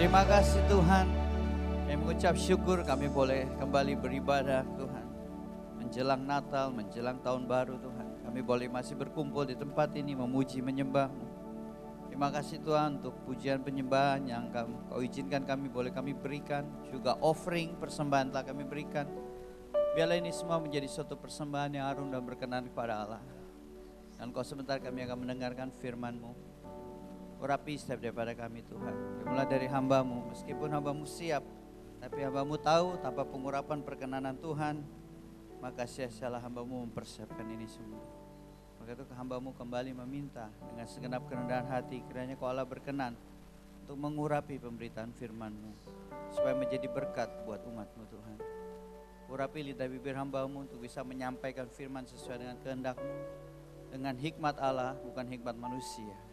Terima kasih Tuhan. Kami mengucap syukur kami boleh kembali beribadah Tuhan. Menjelang Natal, menjelang tahun baru Tuhan. Kami boleh masih berkumpul di tempat ini memuji menyembah-Mu. Terima kasih Tuhan untuk pujian penyembahan yang Kau izinkan kami boleh kami berikan. Juga offering persembahan telah kami berikan. Biarlah ini semua menjadi suatu persembahan yang harum dan berkenan kepada Allah. Dan Kau sebentar kami akan mendengarkan firman-Mu. Urapi setiap daripada kami Tuhan. Dimulai dari hamba-Mu, meskipun hamba-Mu siap, tapi hamba-Mu tahu tanpa pengurapan perkenanan Tuhan, maka sia-sialah hamba-Mu mempersiapkan ini semua. Maka itu hamba-Mu kembali meminta dengan segenap kerendahan hati, kiranya Kau Allah berkenan untuk mengurapi pemberitaan firman-Mu, supaya menjadi berkat buat umat-Mu Tuhan. Urapi lidah bibir hamba-Mu untuk bisa menyampaikan firman sesuai dengan kehendak-Mu, dengan hikmat Allah, bukan hikmat manusia.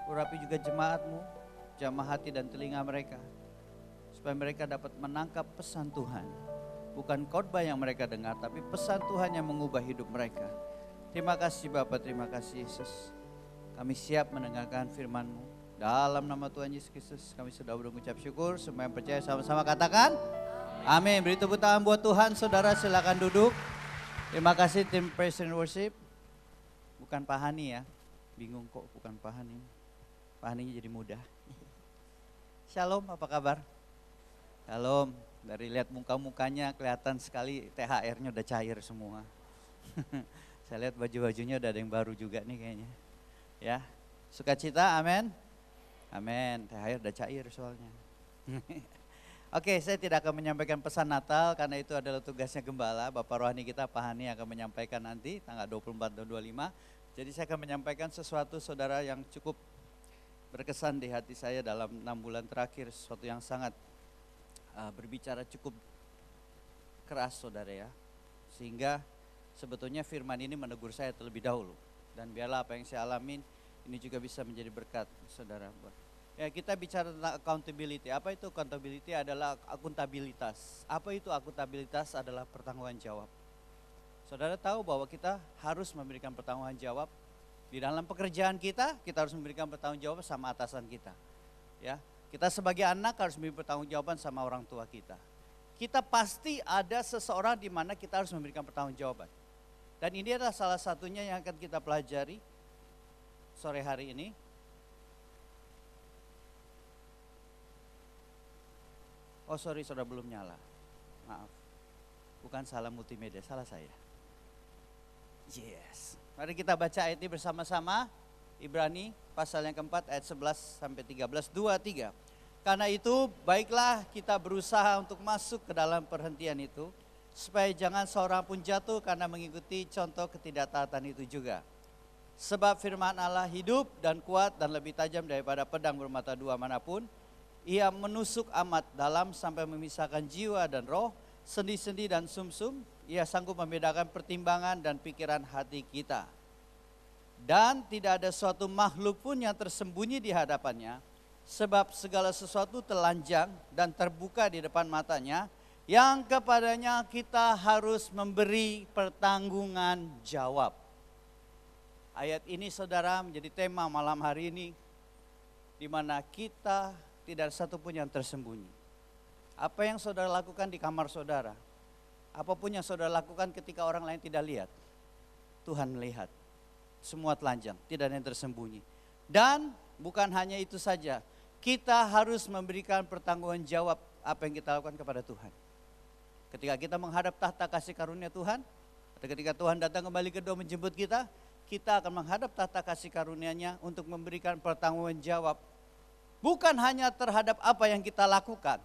Urapi juga jemaat-Mu, jamah hati dan telinga mereka, supaya mereka dapat menangkap pesan Tuhan. Bukan khotbah yang mereka dengar, tapi pesan Tuhan yang mengubah hidup mereka. Terima kasih Bapa, terima kasih Yesus. Kami siap mendengarkan firman-Mu. Dalam nama Tuhan Yesus Kristus, kami sudah mengucap syukur. Semua yang percaya sama-sama katakan amin. Beri tepuk tangan buat Tuhan. Saudara silakan duduk. Terima kasih tim Praise and Worship. Bukan Pak Hani ya, bingung kok bukan Pak Hani. Pak Haninya jadi mudah. Shalom, apa kabar? Shalom, dari lihat muka-mukanya kelihatan sekali THR-nya udah cair semua. Saya lihat baju-bajunya udah ada yang baru juga nih kayaknya. Ya, sukacita, amin. Amin, THR udah cair soalnya. Oke, saya tidak akan menyampaikan pesan Natal karena itu adalah tugasnya gembala. Bapak rohani kita Pak Hani akan menyampaikan nanti tanggal 24 dan 25. Jadi saya akan menyampaikan sesuatu saudara yang cukup berkesan di hati saya dalam 6 bulan terakhir, sesuatu yang sangat berbicara cukup keras saudara ya. Sehingga sebetulnya firman ini menegur saya terlebih dahulu. Dan biarlah apa yang saya alamin ini juga bisa menjadi berkat saudara. Ya, kita bicara tentang accountability. Apa itu accountability? Adalah akuntabilitas. Apa itu akuntabilitas? Adalah pertanggungan jawab. Saudara tahu bahwa kita harus memberikan pertanggungan jawab. Di dalam pekerjaan kita harus memberikan pertanggungjawaban sama atasan kita. Ya, kita sebagai anak harus memberi pertanggungjawaban sama orang tua kita. Kita pasti ada seseorang di mana kita harus memberikan pertanggungjawaban. Dan ini adalah salah satunya yang akan kita pelajari sore hari ini. Oh sorry, saudara belum nyala. Maaf. Bukan salah multimedia, salah saya. Yes. Mari kita baca ayat ini bersama-sama. Ibrani pasal yang keempat ayat 11 sampai 13. 2-3. Karena itu baiklah kita berusaha untuk masuk ke dalam perhentian itu, supaya jangan seorang pun jatuh karena mengikuti contoh ketidaktaatan itu juga. Sebab firman Allah hidup dan kuat dan lebih tajam daripada pedang bermata dua manapun. Ia menusuk amat dalam sampai memisahkan jiwa dan roh, sendi-sendi dan sumsum. Ia sanggup membedakan pertimbangan dan pikiran hati kita. Dan tidak ada suatu makhluk pun yang tersembunyi di hadapannya, sebab segala sesuatu telanjang dan terbuka di depan matanya, yang kepadanya kita harus memberi pertanggungan jawab. Ayat ini saudara menjadi tema malam hari ini, di mana kita tidak ada satu pun yang tersembunyi. Apa yang saudara lakukan di kamar saudara, apapun yang saudara lakukan ketika orang lain tidak lihat, Tuhan melihat. Semua telanjang, tidak ada yang tersembunyi. Dan bukan hanya itu saja, kita harus memberikan pertanggungan jawab apa yang kita lakukan kepada Tuhan. Ketika kita menghadap tahta kasih karunia Tuhan, atau ketika Tuhan datang kembali kedua menjemput kita, kita akan menghadap tahta kasih karunia-Nya untuk memberikan pertanggungan jawab. Bukan hanya terhadap apa yang kita lakukan,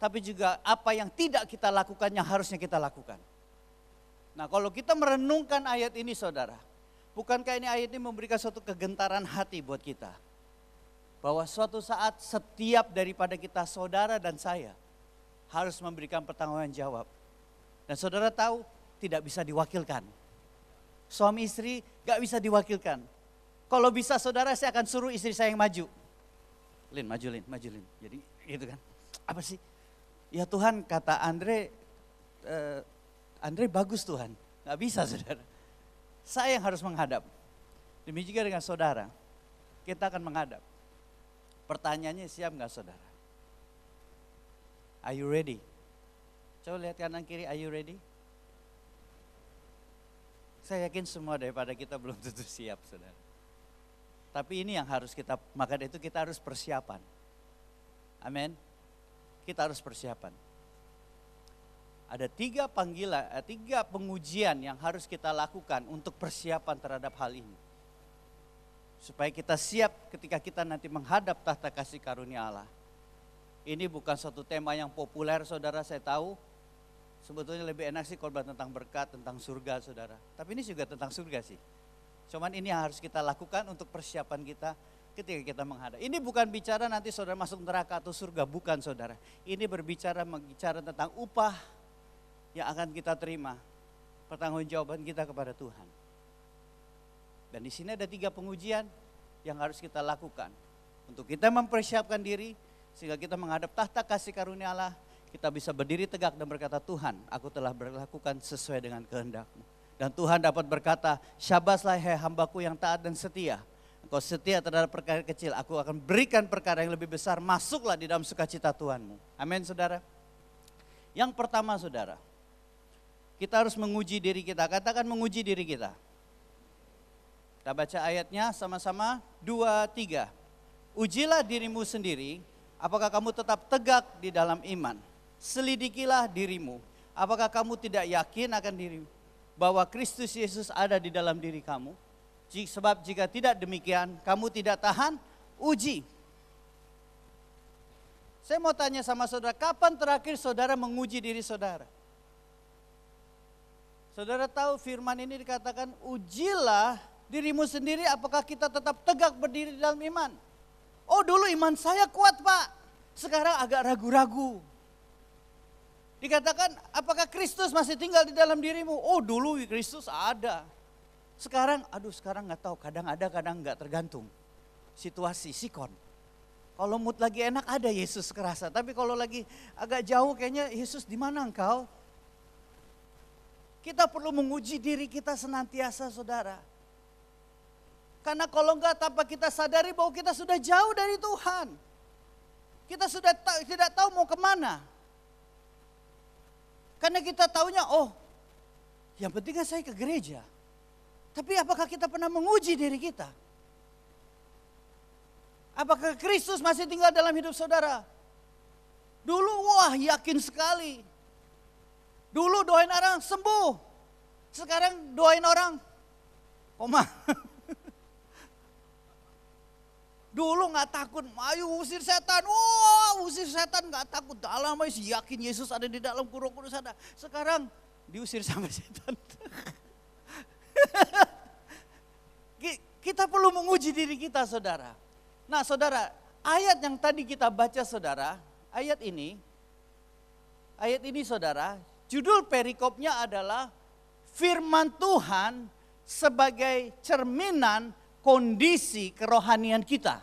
tapi juga apa yang tidak kita lakukan yang harusnya kita lakukan. Nah, kalau kita merenungkan ayat ini saudara, bukankah ini ayat ini memberikan suatu kegentaran hati buat kita? Bahwa suatu saat setiap daripada kita saudara dan saya harus memberikan pertanggungan jawab. Dan saudara tahu tidak bisa diwakilkan. Suami istri gak bisa diwakilkan. Kalau bisa saudara saya akan suruh istri saya yang maju. Lin, maju Lin, maju Lin. Jadi gitu kan, apa sih? Ya Tuhan kata Andre bagus Tuhan. Gak bisa saudara. Saya yang harus menghadap. Demikian juga dengan saudara. Kita akan menghadap. Pertanyaannya siap gak saudara? Are you ready? Coba lihat kanan kiri, are you ready? Saya yakin semua daripada kita belum tentu siap, saudara. Tapi ini yang harus kita, maka itu kita harus persiapan. Amin. Kita harus persiapan. Ada 3 panggilan, 3 pengujian yang harus kita lakukan untuk persiapan terhadap hal ini. Supaya kita siap ketika kita nanti menghadap tahta kasih karunia Allah. Ini bukan suatu tema yang populer, saudara, saya tahu. Sebetulnya lebih enak sih kalau tentang berkat, tentang surga, saudara. Tapi ini juga tentang surga sih. Cuman ini yang harus kita lakukan untuk persiapan kita ketika kita menghadap. Ini bukan bicara nanti saudara masuk neraka atau surga, bukan, saudara. Ini berbicara tentang upah yang akan kita terima, pertanggungjawaban kita kepada Tuhan. Dan di sini ada 3 pengujian yang harus kita lakukan untuk kita mempersiapkan diri sehingga kita menghadap tahta kasih karunia Allah. Kita bisa berdiri tegak dan berkata, Tuhan, aku telah berlakukan sesuai dengan kehendak-Mu. Dan Tuhan dapat berkata, syabaslah hai hambaku yang taat dan setia. Engkau setia terhadap perkara kecil, aku akan berikan perkara yang lebih besar, masuklah di dalam sukacita Tuhanmu. Amin, saudara. Yang pertama, saudara, kita harus menguji diri kita. Katakan menguji diri kita. Kita baca ayatnya sama-sama, 2, 3. Ujilah dirimu sendiri, apakah kamu tetap tegak di dalam iman. Selidikilah dirimu, apakah kamu tidak yakin akan dirimu bahwa Kristus Yesus ada di dalam diri kamu. Sebab jika tidak demikian, kamu tidak tahan uji. Saya mau tanya sama saudara, kapan terakhir saudara menguji diri saudara? Saudara tahu firman ini dikatakan, ujilah dirimu sendiri apakah kita tetap tegak berdiri di dalam iman. Oh, dulu iman saya kuat, Pak, sekarang agak ragu-ragu. Dikatakan, apakah Kristus masih tinggal di dalam dirimu? Oh, dulu Kristus ada. Sekarang nggak tahu, kadang ada, kadang nggak, tergantung situasi, sikon. Kalau mood lagi enak ada Yesus kerasa, tapi kalau lagi agak jauh kayaknya Yesus di mana engkau? Kita perlu menguji diri kita senantiasa, saudara. Karena kalau enggak, tanpa kita sadari bahwa kita sudah jauh dari Tuhan. Kita sudah tidak tahu mau kemana. Karena kita taunya, oh yang penting kan saya ke gereja. Tapi apakah kita pernah menguji diri kita? Apakah Kristus masih tinggal dalam hidup saudara? Dulu wah yakin sekali. Dulu doain orang sembuh. Sekarang doain orang koma. Dulu gak takut, ayo usir setan. Oh, usir setan gak takut. Dalam masih yakin Yesus ada di dalam kurung-kurung sana. Sekarang diusir sama setan. Kita perlu menguji diri kita, saudara. Nah, saudara, ayat yang tadi kita baca, saudara, ayat ini saudara, judul perikopnya adalah firman Tuhan sebagai cerminan kondisi kerohanian kita.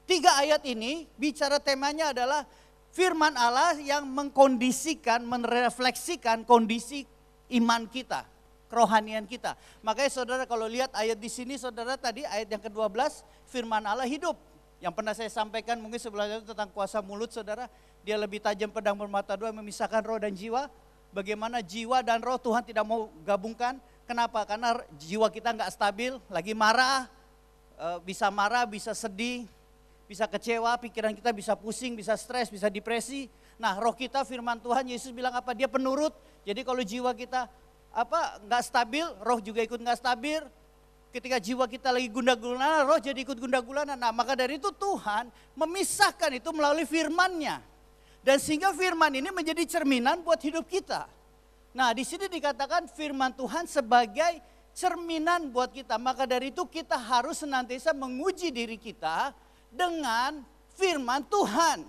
3 ayat ini bicara temanya adalah firman Allah yang mengkondisikan, merefleksikan kondisi iman kita, kerohanian kita. Makanya saudara kalau lihat ayat di sini, saudara, tadi ayat yang ke-12, firman Allah hidup. Yang pernah saya sampaikan mungkin sebelumnya tentang kuasa mulut, saudara. Dia lebih tajam pedang bermata 2, memisahkan roh dan jiwa. Bagaimana jiwa dan roh Tuhan tidak mau gabungkan. Kenapa? Karena jiwa kita nggak stabil, lagi marah, bisa sedih, bisa kecewa, pikiran kita bisa pusing, bisa stres, bisa depresi. Nah, roh kita, firman Tuhan, Yesus bilang apa? Dia penurut. Jadi kalau jiwa kita nggak stabil, roh juga ikut nggak stabil. Ketika jiwa kita lagi gundah gulana, roh jadi ikut gundah gulana. Nah, maka dari itu Tuhan memisahkan itu melalui firman-Nya. Dan sehingga firman ini menjadi cerminan buat hidup kita. Nah, di sini dikatakan firman Tuhan sebagai cerminan buat kita. Maka dari itu kita harus senantiasa menguji diri kita dengan firman Tuhan.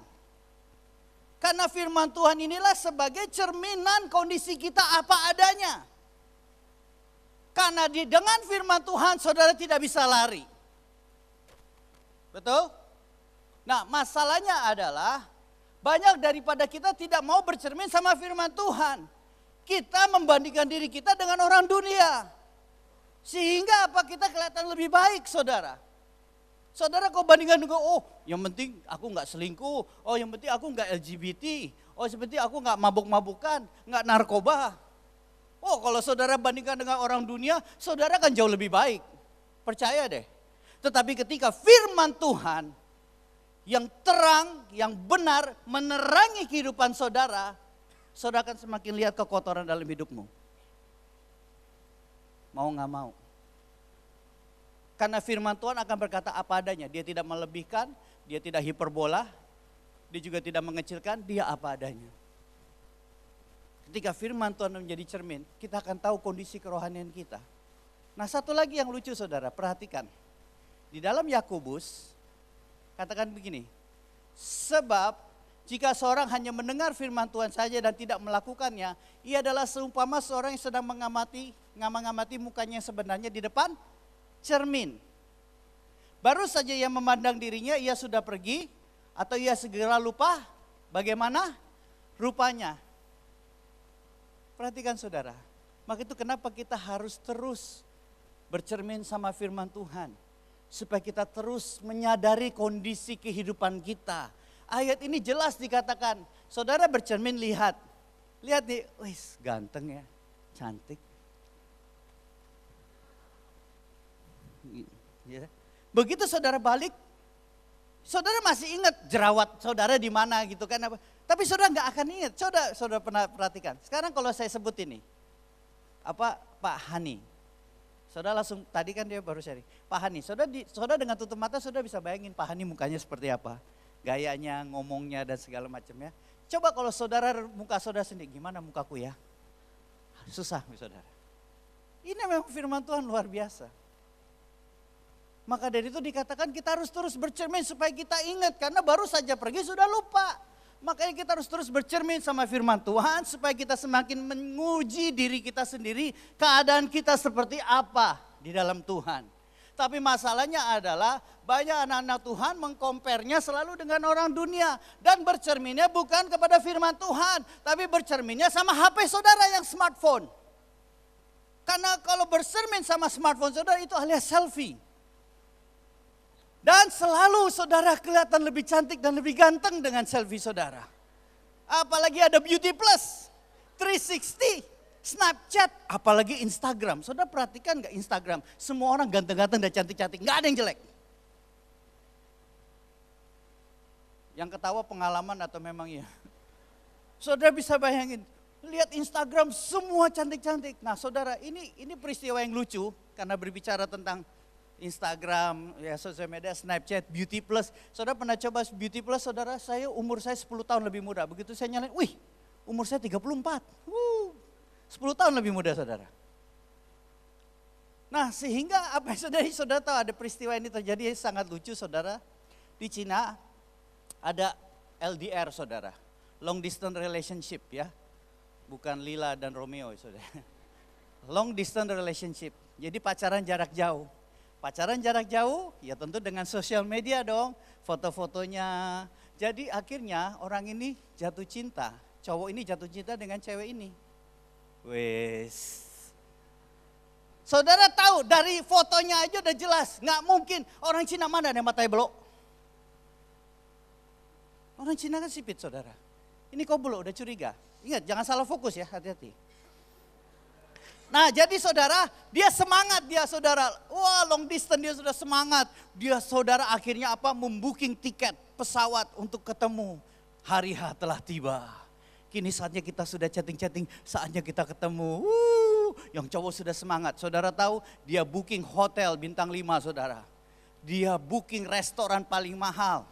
Karena firman Tuhan inilah sebagai cerminan kondisi kita apa adanya. Karena dengan firman Tuhan saudara tidak bisa lari. Betul? Nah, masalahnya adalah banyak daripada kita tidak mau bercermin sama firman Tuhan. Kita membandingkan diri kita dengan orang dunia. Sehingga apa, kita kelihatan lebih baik, saudara. Saudara kau bandingkan dengan, oh yang penting aku nggak selingkuh, oh yang penting aku nggak LGBT, oh yang penting aku nggak mabuk-mabukan, nggak narkoba. Oh kalau saudara bandingkan dengan orang dunia, saudara kan jauh lebih baik. Percaya deh. Tetapi ketika firman Tuhan yang terang, yang benar menerangi kehidupan saudara, saudara akan semakin lihat kekotoran dalam hidupmu. Mau gak mau. Karena firman Tuhan akan berkata apa adanya. Dia tidak melebihkan, dia tidak hiperbola, dia juga tidak mengecilkan, dia apa adanya. Ketika firman Tuhan menjadi cermin, kita akan tahu kondisi kerohanian kita. Nah satu lagi yang lucu saudara, perhatikan. Di dalam Yakobus, katakan begini, sebab jika seorang hanya mendengar firman Tuhan saja dan tidak melakukannya, ia adalah seumpama seorang yang sedang mengamati mukanya yang sebenarnya di depan cermin. Baru saja ia memandang dirinya, ia sudah pergi, atau ia segera lupa bagaimana rupanya. Perhatikan saudara, maka itu kenapa kita harus terus bercermin sama firman Tuhan. Supaya kita terus menyadari kondisi kehidupan kita. Ayat ini jelas dikatakan, saudara bercermin lihat. Lihat nih, wis ganteng ya, cantik. Begitu saudara balik, saudara masih ingat jerawat saudara di mana gitu kan. Tapi saudara nggak akan ingat, saudara pernah perhatikan. Sekarang kalau saya sebut ini, Pak Hani. Saudara langsung, tadi kan dia baru sharing, Pak Hani, saudara dengan tutup mata saudara bisa bayangin Pak Hani mukanya seperti apa. Gayanya, ngomongnya dan segala macamnya. Coba kalau muka saudara sendiri, gimana mukaku ya? Susah saudara. Ini memang firman Tuhan luar biasa. Maka dari itu dikatakan kita harus terus bercermin supaya kita ingat. Karena baru saja pergi sudah lupa. Makanya kita harus terus bercermin sama firman Tuhan supaya kita semakin menguji diri kita sendiri, keadaan kita seperti apa di dalam Tuhan. Tapi masalahnya adalah banyak anak-anak Tuhan mengkompernya selalu dengan orang dunia. Dan bercerminnya bukan kepada firman Tuhan, tapi bercerminnya sama HP saudara yang smartphone. Karena kalau bercermin sama smartphone saudara itu alias selfie. Dan selalu saudara kelihatan lebih cantik dan lebih ganteng dengan selfie saudara. Apalagi ada Beauty Plus, 360, Snapchat, apalagi Instagram. Saudara perhatikan gak Instagram? Semua orang ganteng-ganteng dan cantik-cantik, gak ada yang jelek. Yang ketawa pengalaman atau memang iya? Saudara bisa bayangin, lihat Instagram semua cantik-cantik. Nah saudara ini peristiwa yang lucu karena berbicara tentang Instagram, ya sosial media, Snapchat, Beauty Plus. Saudara pernah coba Beauty Plus, saudara, umur saya 10 tahun lebih muda. Begitu saya nyalain, wih umur saya 34. 10 tahun lebih muda saudara. Nah sehingga apa yang saudara tahu ada peristiwa ini terjadi sangat lucu saudara. Di Cina ada LDR saudara, long distance relationship ya. Bukan Lila dan Romeo saudara. Long distance relationship, jadi pacaran jarak jauh. Pacaran jarak jauh, ya tentu dengan sosial media dong, foto-fotonya. Jadi akhirnya orang ini jatuh cinta, cowok ini jatuh cinta dengan cewek ini. Wes. Saudara tahu dari fotonya aja udah jelas, nggak mungkin orang Cina mana yang matanya belok. Orang Cina kan sipit saudara. Ini kok belok udah curiga. Ingat jangan salah fokus ya, hati-hati. Nah jadi saudara, dia semangat dia saudara. Wah long distance dia sudah semangat. Dia saudara akhirnya membooking tiket pesawat untuk ketemu. Hari H telah tiba. Kini saatnya kita sudah chatting-chatting, saatnya kita ketemu. Yang cowok sudah semangat. Saudara tahu dia booking hotel bintang 5 saudara. Dia booking restoran paling mahal.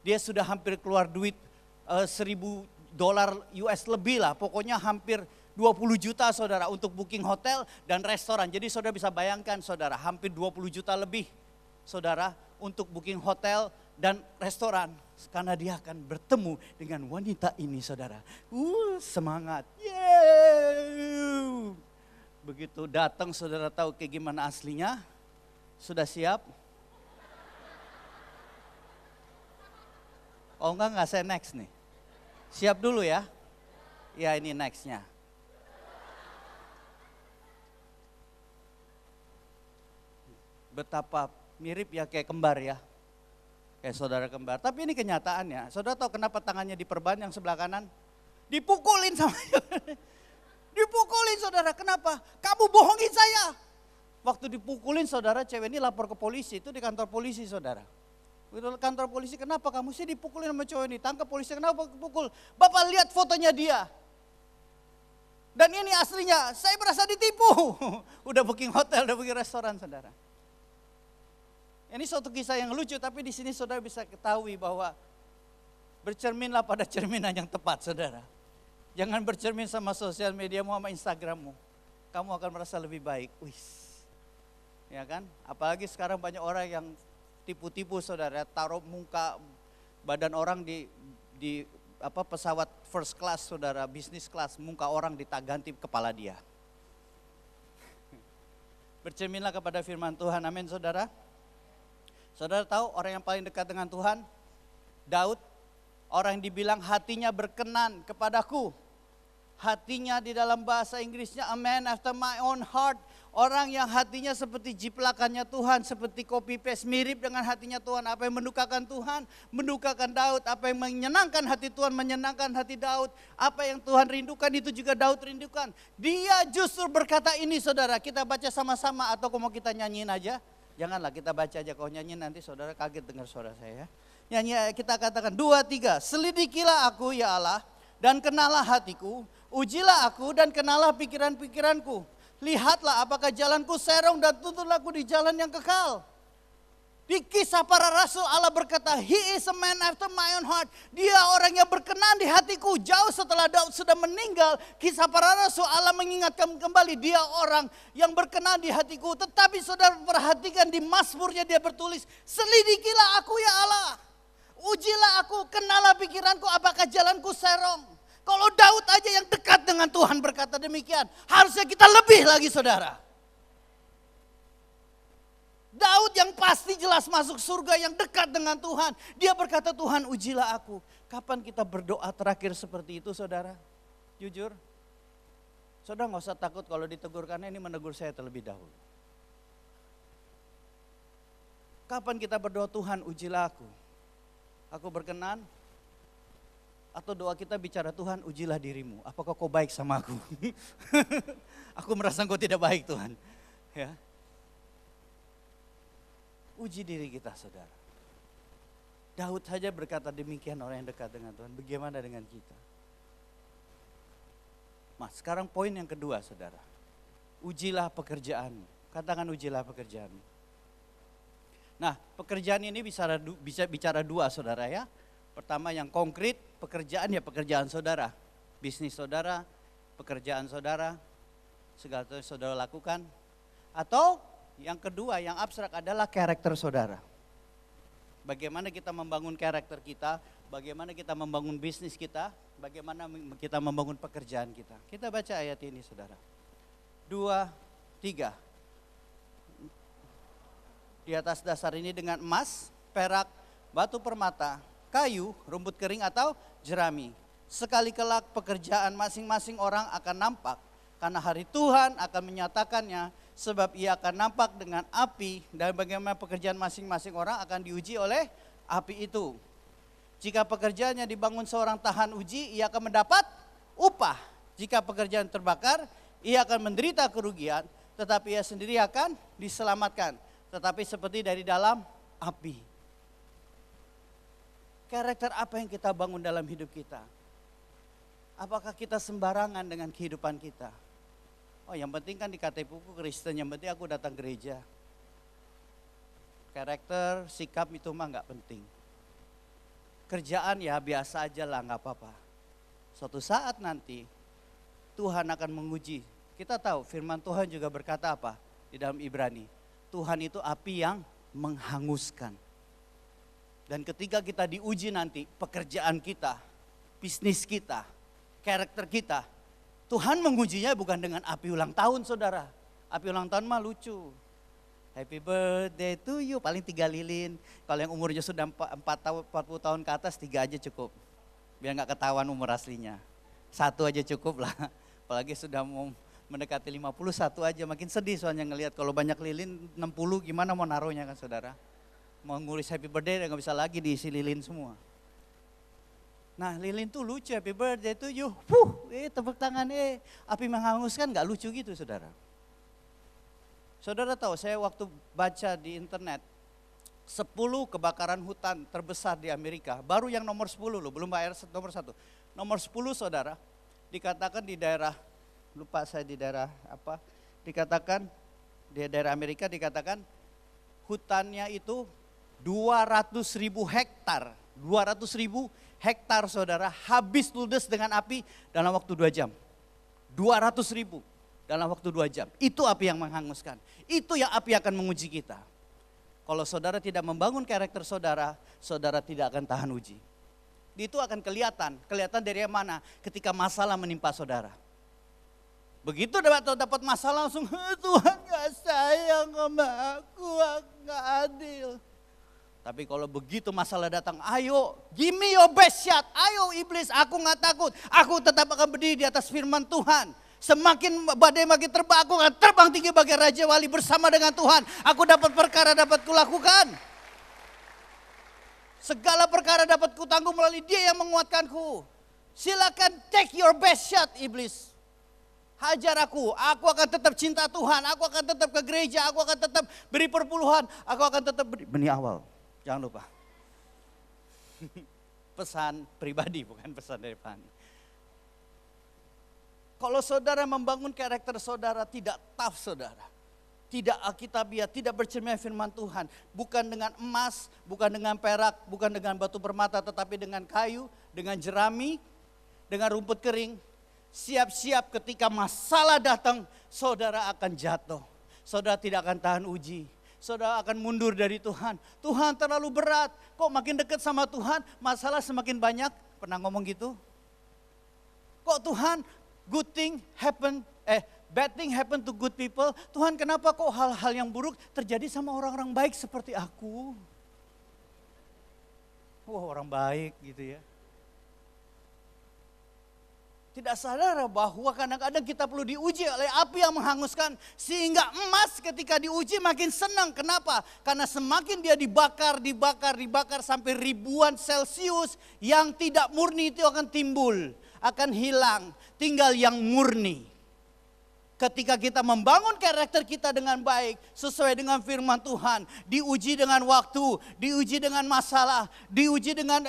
Dia sudah hampir keluar duit $1.000 US lebih lah. Pokoknya hampir 20 juta saudara untuk booking hotel dan restoran. Jadi saudara bisa bayangkan saudara hampir 20 juta lebih saudara untuk booking hotel dan restoran. Karena dia akan bertemu dengan wanita ini saudara. Semangat. Yeay. Begitu datang saudara tahu kayak gimana aslinya. Sudah siap? Oh enggak saya next nih. Siap dulu ya. Ya ini nextnya. Betapa mirip ya kayak kembar ya. kayak saudara kembar. Tapi ini kenyataannya, saudara tahu kenapa tangannya diperban yang sebelah kanan? Dipukulin sama dipukulin saudara, kenapa? Kamu bohongin saya. Waktu dipukulin saudara, cewek ini lapor ke polisi, itu di kantor polisi saudara. Di kantor polisi, kenapa kamu sih dipukulin sama cowok ini? Tangkap polisi, kenapa pukul? Bapak lihat fotonya dia. Dan ini aslinya, saya merasa ditipu. Udah booking hotel, udah booking restoran saudara. Ini suatu kisah yang lucu, tapi di sini saudara bisa ketahui bahwa bercerminlah pada cerminan yang tepat saudara. Jangan bercermin sama sosial mediamu, sama Instagrammu. Kamu akan merasa lebih baik. Wis. Ya kan? Apalagi sekarang banyak orang yang tipu-tipu saudara, taruh muka badan orang di pesawat first class saudara, business class, muka orang ganti kepala dia. Bercerminlah kepada firman Tuhan, amin saudara. Saudara tahu orang yang paling dekat dengan Tuhan? Daud, orang yang dibilang hatinya berkenan kepadaku. Hatinya di dalam bahasa Inggrisnya a man after my own heart. Orang yang hatinya seperti jiplakannya Tuhan, seperti copy paste, mirip dengan hatinya Tuhan. Apa yang mendukakan Tuhan, mendukakan Daud. Apa yang menyenangkan hati Tuhan, menyenangkan hati Daud. Apa yang Tuhan rindukan, itu juga Daud rindukan. Dia justru berkata ini saudara, kita baca sama-sama atau mau kita nyanyiin aja? Janganlah, kita baca aja, kalau nyanyiin nanti saudara kaget dengar suara saya. Nyanyi, kita katakan 2, 3, selidikilah aku ya Allah dan kenalah hatiku. Ujilah aku dan kenalah pikiran-pikiranku. Lihatlah apakah jalanku serong dan tuntunlah aku di jalan yang kekal. Di Kisah Para Rasul Allah berkata, He is a man after my own heart. Dia orang yang berkenan di hatiku. Jauh setelah Daud sudah meninggal, Kisah Para Rasul Allah mengingatkan kembali, dia orang yang berkenan di hatiku. Tetapi saudara perhatikan di Mazmurnya dia bertulis, selidikilah aku ya Allah. Ujilah aku, kenalah pikiranku, apakah jalanku serong. Kalau Daud aja yang dekat dengan Tuhan berkata demikian, harusnya kita lebih lagi saudara. Daud yang pasti jelas masuk surga, yang dekat dengan Tuhan. Dia berkata, Tuhan ujilah aku. Kapan kita berdoa terakhir seperti itu saudara? Jujur. Saudara gak usah takut kalau ditegur, karena ini menegur saya terlebih dahulu. Kapan kita berdoa, Tuhan ujilah aku. Aku berkenan. Atau doa kita bicara, Tuhan ujilah dirimu, apakah kau baik sama aku? Aku merasa kau tidak baik Tuhan. Ya. Uji diri kita saudara. Daud saja berkata demikian, orang yang dekat dengan Tuhan. Bagaimana dengan kita? Mas, sekarang poin yang kedua saudara. Ujilah pekerjaanmu. Katakan ujilah pekerjaanmu. Nah, pekerjaan ini bisa bicara dua saudara ya. Pertama yang konkret, pekerjaan ya pekerjaan saudara. Bisnis saudara, pekerjaan saudara, segala sesuatu saudara lakukan. Atau yang kedua yang abstrak adalah karakter saudara. Bagaimana kita membangun karakter kita, bagaimana kita membangun bisnis kita, bagaimana kita membangun pekerjaan kita. Kita baca ayat ini saudara. 2, 3. Di atas dasar ini dengan emas, perak, batu permata, kayu, rumput kering atau jerami. Sekali kelak pekerjaan masing-masing orang akan nampak. Karena hari Tuhan akan menyatakannya, sebab ia akan nampak dengan api. Dan bagaimana pekerjaan masing-masing orang akan diuji oleh api itu. Jika pekerjaannya dibangun seorang tahan uji, ia akan mendapat upah. Jika pekerjaan terbakar, ia akan menderita kerugian. Tetapi ia sendiri akan diselamatkan. Tetapi seperti dari dalam api. Karakter apa yang kita bangun dalam hidup kita? Apakah kita sembarangan dengan kehidupan kita? Oh, yang penting kan di KTP-ku Kristen, yang penting aku datang gereja. Karakter, sikap itu mah gak penting. Kerjaan ya biasa aja lah, gak apa-apa. Suatu saat nanti Tuhan akan menguji. Kita tahu firman Tuhan juga berkata apa di dalam Ibrani. Tuhan itu api yang menghanguskan. Dan ketika kita diuji nanti, pekerjaan kita, bisnis kita, karakter kita, Tuhan mengujinya bukan dengan api ulang tahun saudara. Api ulang tahun mah lucu. Happy birthday to you, paling 3 lilin. Kalau yang umurnya sudah 40 tahun ke atas, 3 aja cukup. Biar gak ketahuan umur aslinya. 1 aja cukup lah. Apalagi sudah mau mendekati 51 aja, makin sedih soalnya ngelihat kalau banyak lilin 60 gimana mau naruhnya kan saudara. Mau ngulis happy birthday nggak bisa lagi diisi lilin semua. Nah lilin tuh lucu, happy birthday to you. Tepuk tangan, api menghanguskan, nggak lucu gitu saudara. Saudara tahu, saya waktu baca di internet, 10 kebakaran hutan terbesar di Amerika, baru yang nomor 10 loh, belum nomor 1. Nomor 10 saudara, dikatakan di daerah, lupa saya di daerah apa, dikatakan di daerah Amerika dikatakan hutannya itu 200.000 hektar, 200.000 hektar saudara, habis ludes dengan api dalam waktu 2 jam. 200.000 dalam waktu 2 jam, itu api yang menghanguskan, itu yang api akan menguji kita. Kalau saudara tidak membangun karakter saudara, saudara tidak akan tahan uji. Itu akan kelihatan dari mana ketika masalah menimpa saudara. Begitu dapat masalah langsung, Tuhan gak sayang sama aku gak adil. Tapi kalau begitu masalah datang, ayo give me your best shot, ayo iblis, aku gak takut. Aku tetap akan berdiri di atas firman Tuhan. Semakin badai makin terbang, aku akan terbang tinggi bagai Raja Wali bersama dengan Tuhan. Aku dapat perkara dapat kulakukan. Segala perkara dapat kutanggung melalui Dia yang menguatkanku. Silakan take your best shot iblis. Hajar aku akan tetap cinta Tuhan, aku akan tetap ke gereja, aku akan tetap beri perpuluhan, aku akan tetap beri. Benih awal, jangan lupa. Pesan pribadi bukan pesan dari Fani. Kalau saudara membangun karakter saudara tidak tough saudara. Tidak alkitabiah, tidak bercermin firman Tuhan. Bukan dengan emas, bukan dengan perak, bukan dengan batu permata, tetapi dengan kayu, dengan jerami, dengan rumput kering. Siap-siap ketika masalah datang, saudara akan jatuh. Saudara tidak akan tahan uji. Saudara akan mundur dari Tuhan. Tuhan terlalu berat, kok makin dekat sama Tuhan, masalah semakin banyak. Pernah ngomong gitu? Kok Tuhan, bad thing happen to good people. Tuhan kenapa kok hal-hal yang buruk terjadi sama orang-orang baik seperti aku? Wah orang baik gitu ya. Tidak sadar bahwa kadang-kadang kita perlu diuji oleh api yang menghanguskan. Sehingga emas ketika diuji makin senang. Kenapa? Karena semakin dia dibakar sampai ribuan Celcius. Yang tidak murni itu akan timbul, akan hilang. Tinggal yang murni. Ketika kita membangun karakter kita dengan baik, sesuai dengan firman Tuhan, diuji dengan waktu, diuji dengan masalah, diuji dengan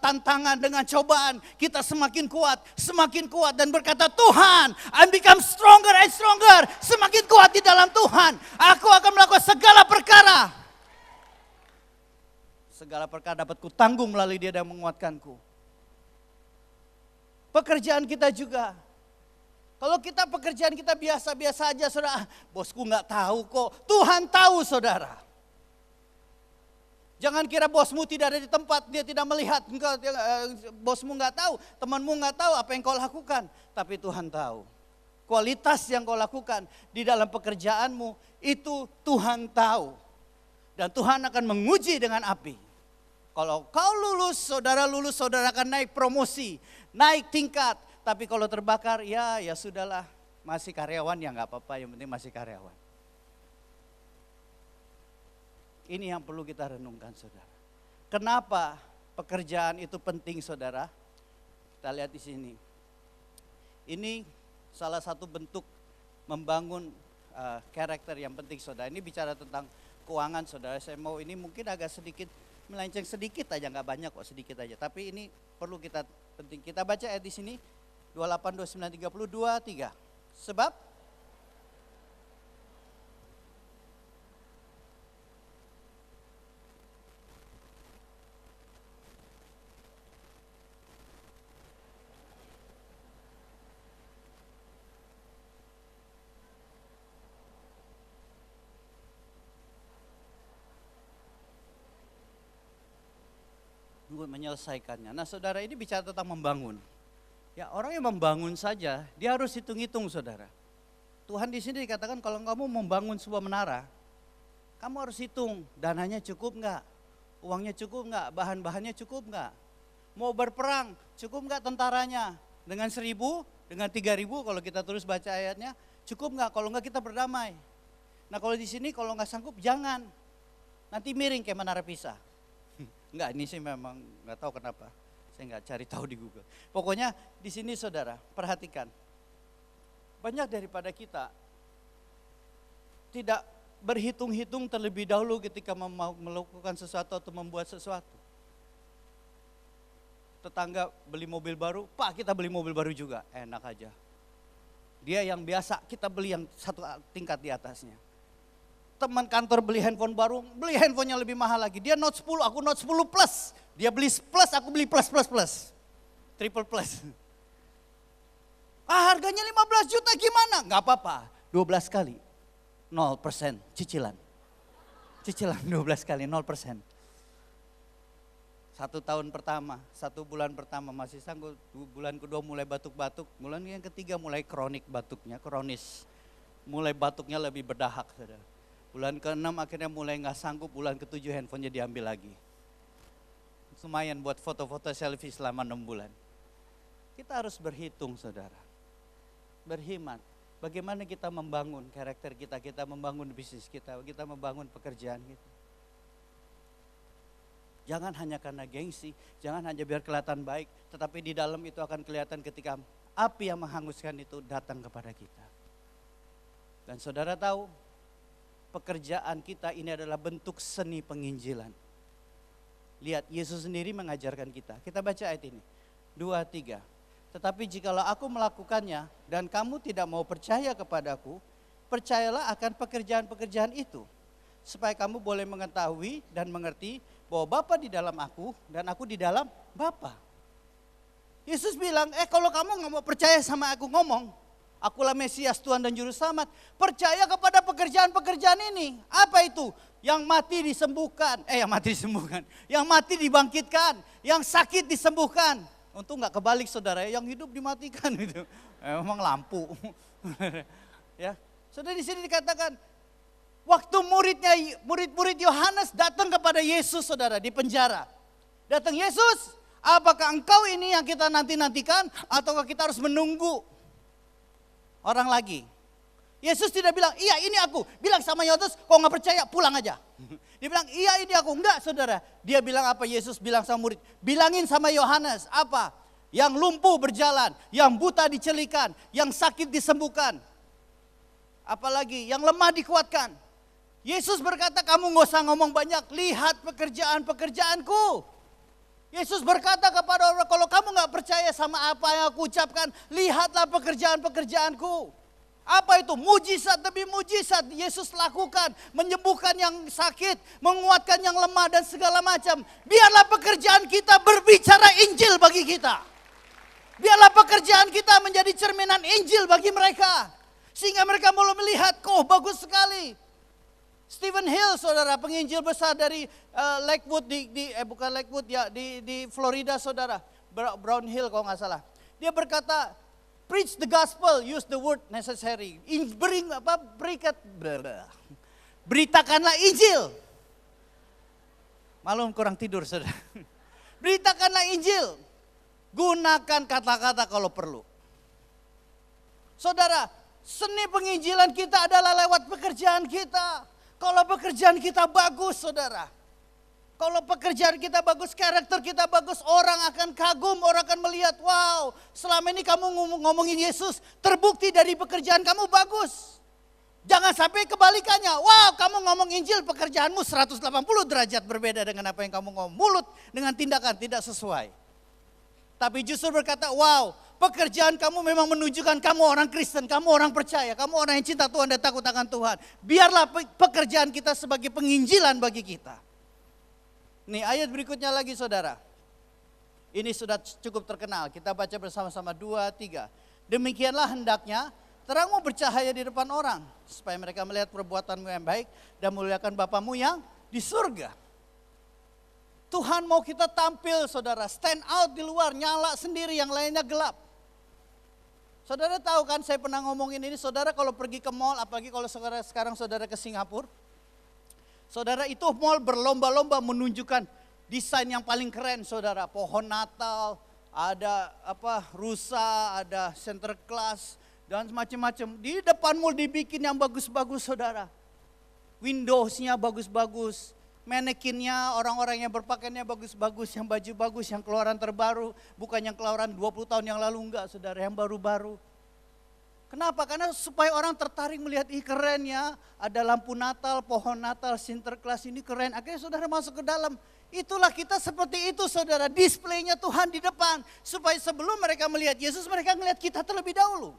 tantangan, dengan cobaan, kita semakin kuat dan berkata, Tuhan, I become stronger and stronger, semakin kuat di dalam Tuhan, aku akan melakukan segala perkara. Segala perkara dapat kutanggung melalui Dia yang menguatkanku. Pekerjaan kita juga. Kalau pekerjaan kita biasa-biasa aja saudara, bosku gak tahu kok, Tuhan tahu saudara. Jangan kira bosmu tidak ada di tempat, dia tidak melihat, bosmu gak tahu, temanmu gak tahu apa yang kau lakukan. Tapi Tuhan tahu, kualitas yang kau lakukan di dalam pekerjaanmu itu Tuhan tahu. Dan Tuhan akan menguji dengan api. Kalau kau lulus, saudara akan naik promosi, naik tingkat. Tapi kalau terbakar, ya sudahlah, masih karyawan ya nggak apa-apa, yang penting masih karyawan. Ini yang perlu kita renungkan saudara. Kenapa pekerjaan itu penting saudara? Kita lihat di sini. Ini salah satu bentuk membangun karakter yang penting saudara. Ini bicara tentang keuangan saudara. Saya mau ini mungkin agak sedikit melenceng sedikit aja, nggak banyak kok, sedikit aja. Tapi ini perlu kita penting. Kita baca ayat di sini. 28, 29, 32, 3. Sebab menyelesaikannya. Nah saudara, ini bicara tentang membangun. Ya orang yang membangun saja, dia harus hitung-hitung saudara. Tuhan di sini dikatakan kalau kamu membangun sebuah menara, kamu harus hitung dananya cukup enggak, uangnya cukup enggak, bahan-bahannya cukup enggak. Mau berperang, cukup enggak tentaranya? Dengan 1.000, dengan 3.000 kalau kita terus baca ayatnya, cukup enggak? Kalau enggak kita berdamai. Nah kalau di sini kalau enggak sanggup jangan. nanti miring kayak Menara Pisa. Enggak, ini sih memang nggak tahu kenapa. Saya nggak cari tahu di Google. Pokoknya di sini saudara, perhatikan. Banyak daripada kita tidak berhitung-hitung terlebih dahulu ketika melakukan sesuatu atau membuat sesuatu. Tetangga beli mobil baru, Pak kita beli mobil baru juga, enak aja. Dia yang biasa, kita beli yang satu tingkat di atasnya. Teman kantor beli handphone baru, beli handphonenya lebih mahal lagi. Dia Note 10, aku Note 10 Plus. Dia beli Plus, aku beli Plus. Triple Plus. Harganya 15 juta gimana? Gak apa-apa, 12 kali. 0% cicilan. Cicilan 12 kali 0%. 1 tahun pertama, 1 bulan pertama masih sanggup, 2 bulan kedua mulai batuk-batuk, bulan yang ketiga mulai kronik batuknya, kronis. Mulai batuknya lebih berdahak. Saudara. Bulan ke-6 akhirnya mulai gak sanggup, bulan ke-7 handphonenya diambil lagi. Lumayan buat foto-foto selfie selama 6 bulan. Kita harus berhitung saudara, berhemat. Bagaimana kita membangun karakter kita membangun bisnis kita membangun pekerjaan kita. Jangan hanya karena gengsi, jangan hanya biar kelihatan baik, tetapi di dalam itu akan kelihatan ketika api yang menghanguskan itu datang kepada kita. Dan saudara tahu, pekerjaan kita ini adalah bentuk seni penginjilan. Lihat, Yesus sendiri mengajarkan kita. Kita baca ayat ini, 2-3. Tetapi jikalau aku melakukannya dan kamu tidak mau percaya kepadaku, percayalah akan pekerjaan-pekerjaan itu. Supaya kamu boleh mengetahui dan mengerti bahwa Bapa di dalam aku dan aku di dalam Bapa. Yesus bilang, kalau kamu gak mau percaya sama aku ngomong, akulah Mesias Tuhan dan Juru Selamat, percaya kepada pekerjaan-pekerjaan ini. Apa itu? Yang mati disembuhkan, yang mati dibangkitkan, yang sakit disembuhkan. Untung gak kebalik saudara, yang hidup dimatikan gitu. Memang lampu. Ya, saudara di sini dikatakan, waktu murid-murid Yohanes datang kepada Yesus saudara di penjara. Datang, Yesus, apakah engkau ini yang kita nanti-nantikan ataukah kita harus menunggu orang lagi? Yesus tidak bilang, iya ini aku. Bilang sama Yohanes, kok gak percaya pulang aja. Dia bilang, iya ini aku. Enggak saudara. Dia bilang apa? Yesus bilang sama murid, bilangin sama Yohanes apa? Yang lumpuh berjalan, yang buta dicelikan, yang sakit disembuhkan. Apalagi yang lemah dikuatkan. Yesus berkata, kamu gak usah ngomong banyak, lihat pekerjaan-pekerjaanku. Yesus berkata kepada orang, kalau kamu gak percaya sama apa yang aku ucapkan, lihatlah pekerjaan-pekerjaanku. Apa itu? Mujizat demi mujizat Yesus lakukan, menyembuhkan yang sakit, menguatkan yang lemah dan segala macam. Biarlah pekerjaan kita berbicara Injil bagi kita. Biarlah pekerjaan kita menjadi cerminan Injil bagi mereka. Sehingga mereka mulai melihat, bagus sekali. Stephen Hill saudara, penginjil besar dari Lakewood, bukan Lakewood ya, di Florida saudara. Brown Hill kalau gak salah. Dia berkata, preach the gospel, use the word necessary. Beritakanlah Injil. Malam kurang tidur saudara. Beritakanlah Injil. Gunakan kata-kata kalau perlu. Saudara, seni penginjilan kita adalah lewat pekerjaan kita. Kalau pekerjaan kita bagus saudara. Kalau pekerjaan kita bagus, karakter kita bagus, orang akan kagum, orang akan melihat, wow, selama ini kamu ngomongin Yesus, terbukti dari pekerjaan kamu bagus. Jangan sampai kebalikannya, wow kamu ngomong Injil, pekerjaanmu 180 derajat berbeda dengan apa yang kamu ngomong. Mulut dengan tindakan tidak sesuai. Tapi justru berkata, wow pekerjaan kamu memang menunjukkan kamu orang Kristen, kamu orang percaya, kamu orang yang cinta Tuhan dan takut akan Tuhan. Biarlah pekerjaan kita sebagai penginjilan bagi kita. Nih ayat berikutnya lagi saudara. Ini sudah cukup terkenal. Kita baca bersama-sama 2-3. Demikianlah hendaknya terangmu bercahaya di depan orang. Supaya mereka melihat perbuatanmu yang baik dan memuliakan Bapamu yang di surga. Tuhan mau kita tampil saudara. Stand out di luar, nyala sendiri, yang lainnya gelap. Saudara tahu kan, saya pernah ngomongin ini. Saudara kalau pergi ke mall, apalagi kalau sekarang saudara ke Singapura. Saudara, itu mall berlomba-lomba menunjukkan desain yang paling keren saudara. Pohon Natal, ada rusa, ada center class dan macam-macam. Di depan mall dibikin yang bagus-bagus saudara. Windowsnya bagus-bagus, manekinnya, orang-orang yang berpakaiannya bagus-bagus, yang baju bagus, yang keluaran terbaru. Bukan yang keluaran 20 tahun yang lalu, enggak saudara, yang baru-baru. Kenapa? Karena supaya orang tertarik melihat, ih keren ya, ada lampu Natal, pohon Natal, Sinterklas ini keren. Akhirnya saudara masuk ke dalam. Itulah kita seperti itu saudara, displaynya Tuhan di depan. Supaya sebelum mereka melihat Yesus, mereka melihat kita terlebih dahulu.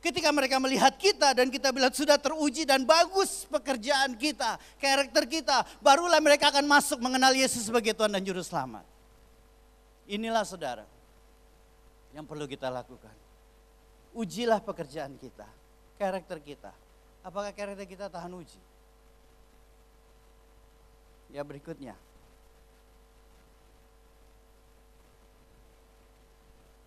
Ketika mereka melihat kita dan kita bilang sudah teruji dan bagus pekerjaan kita, karakter kita, barulah mereka akan masuk mengenal Yesus sebagai Tuhan dan Juru Selamat. Inilah saudara yang perlu kita lakukan. Ujilah pekerjaan kita, karakter kita. Apakah karakter kita tahan uji? Ya berikutnya.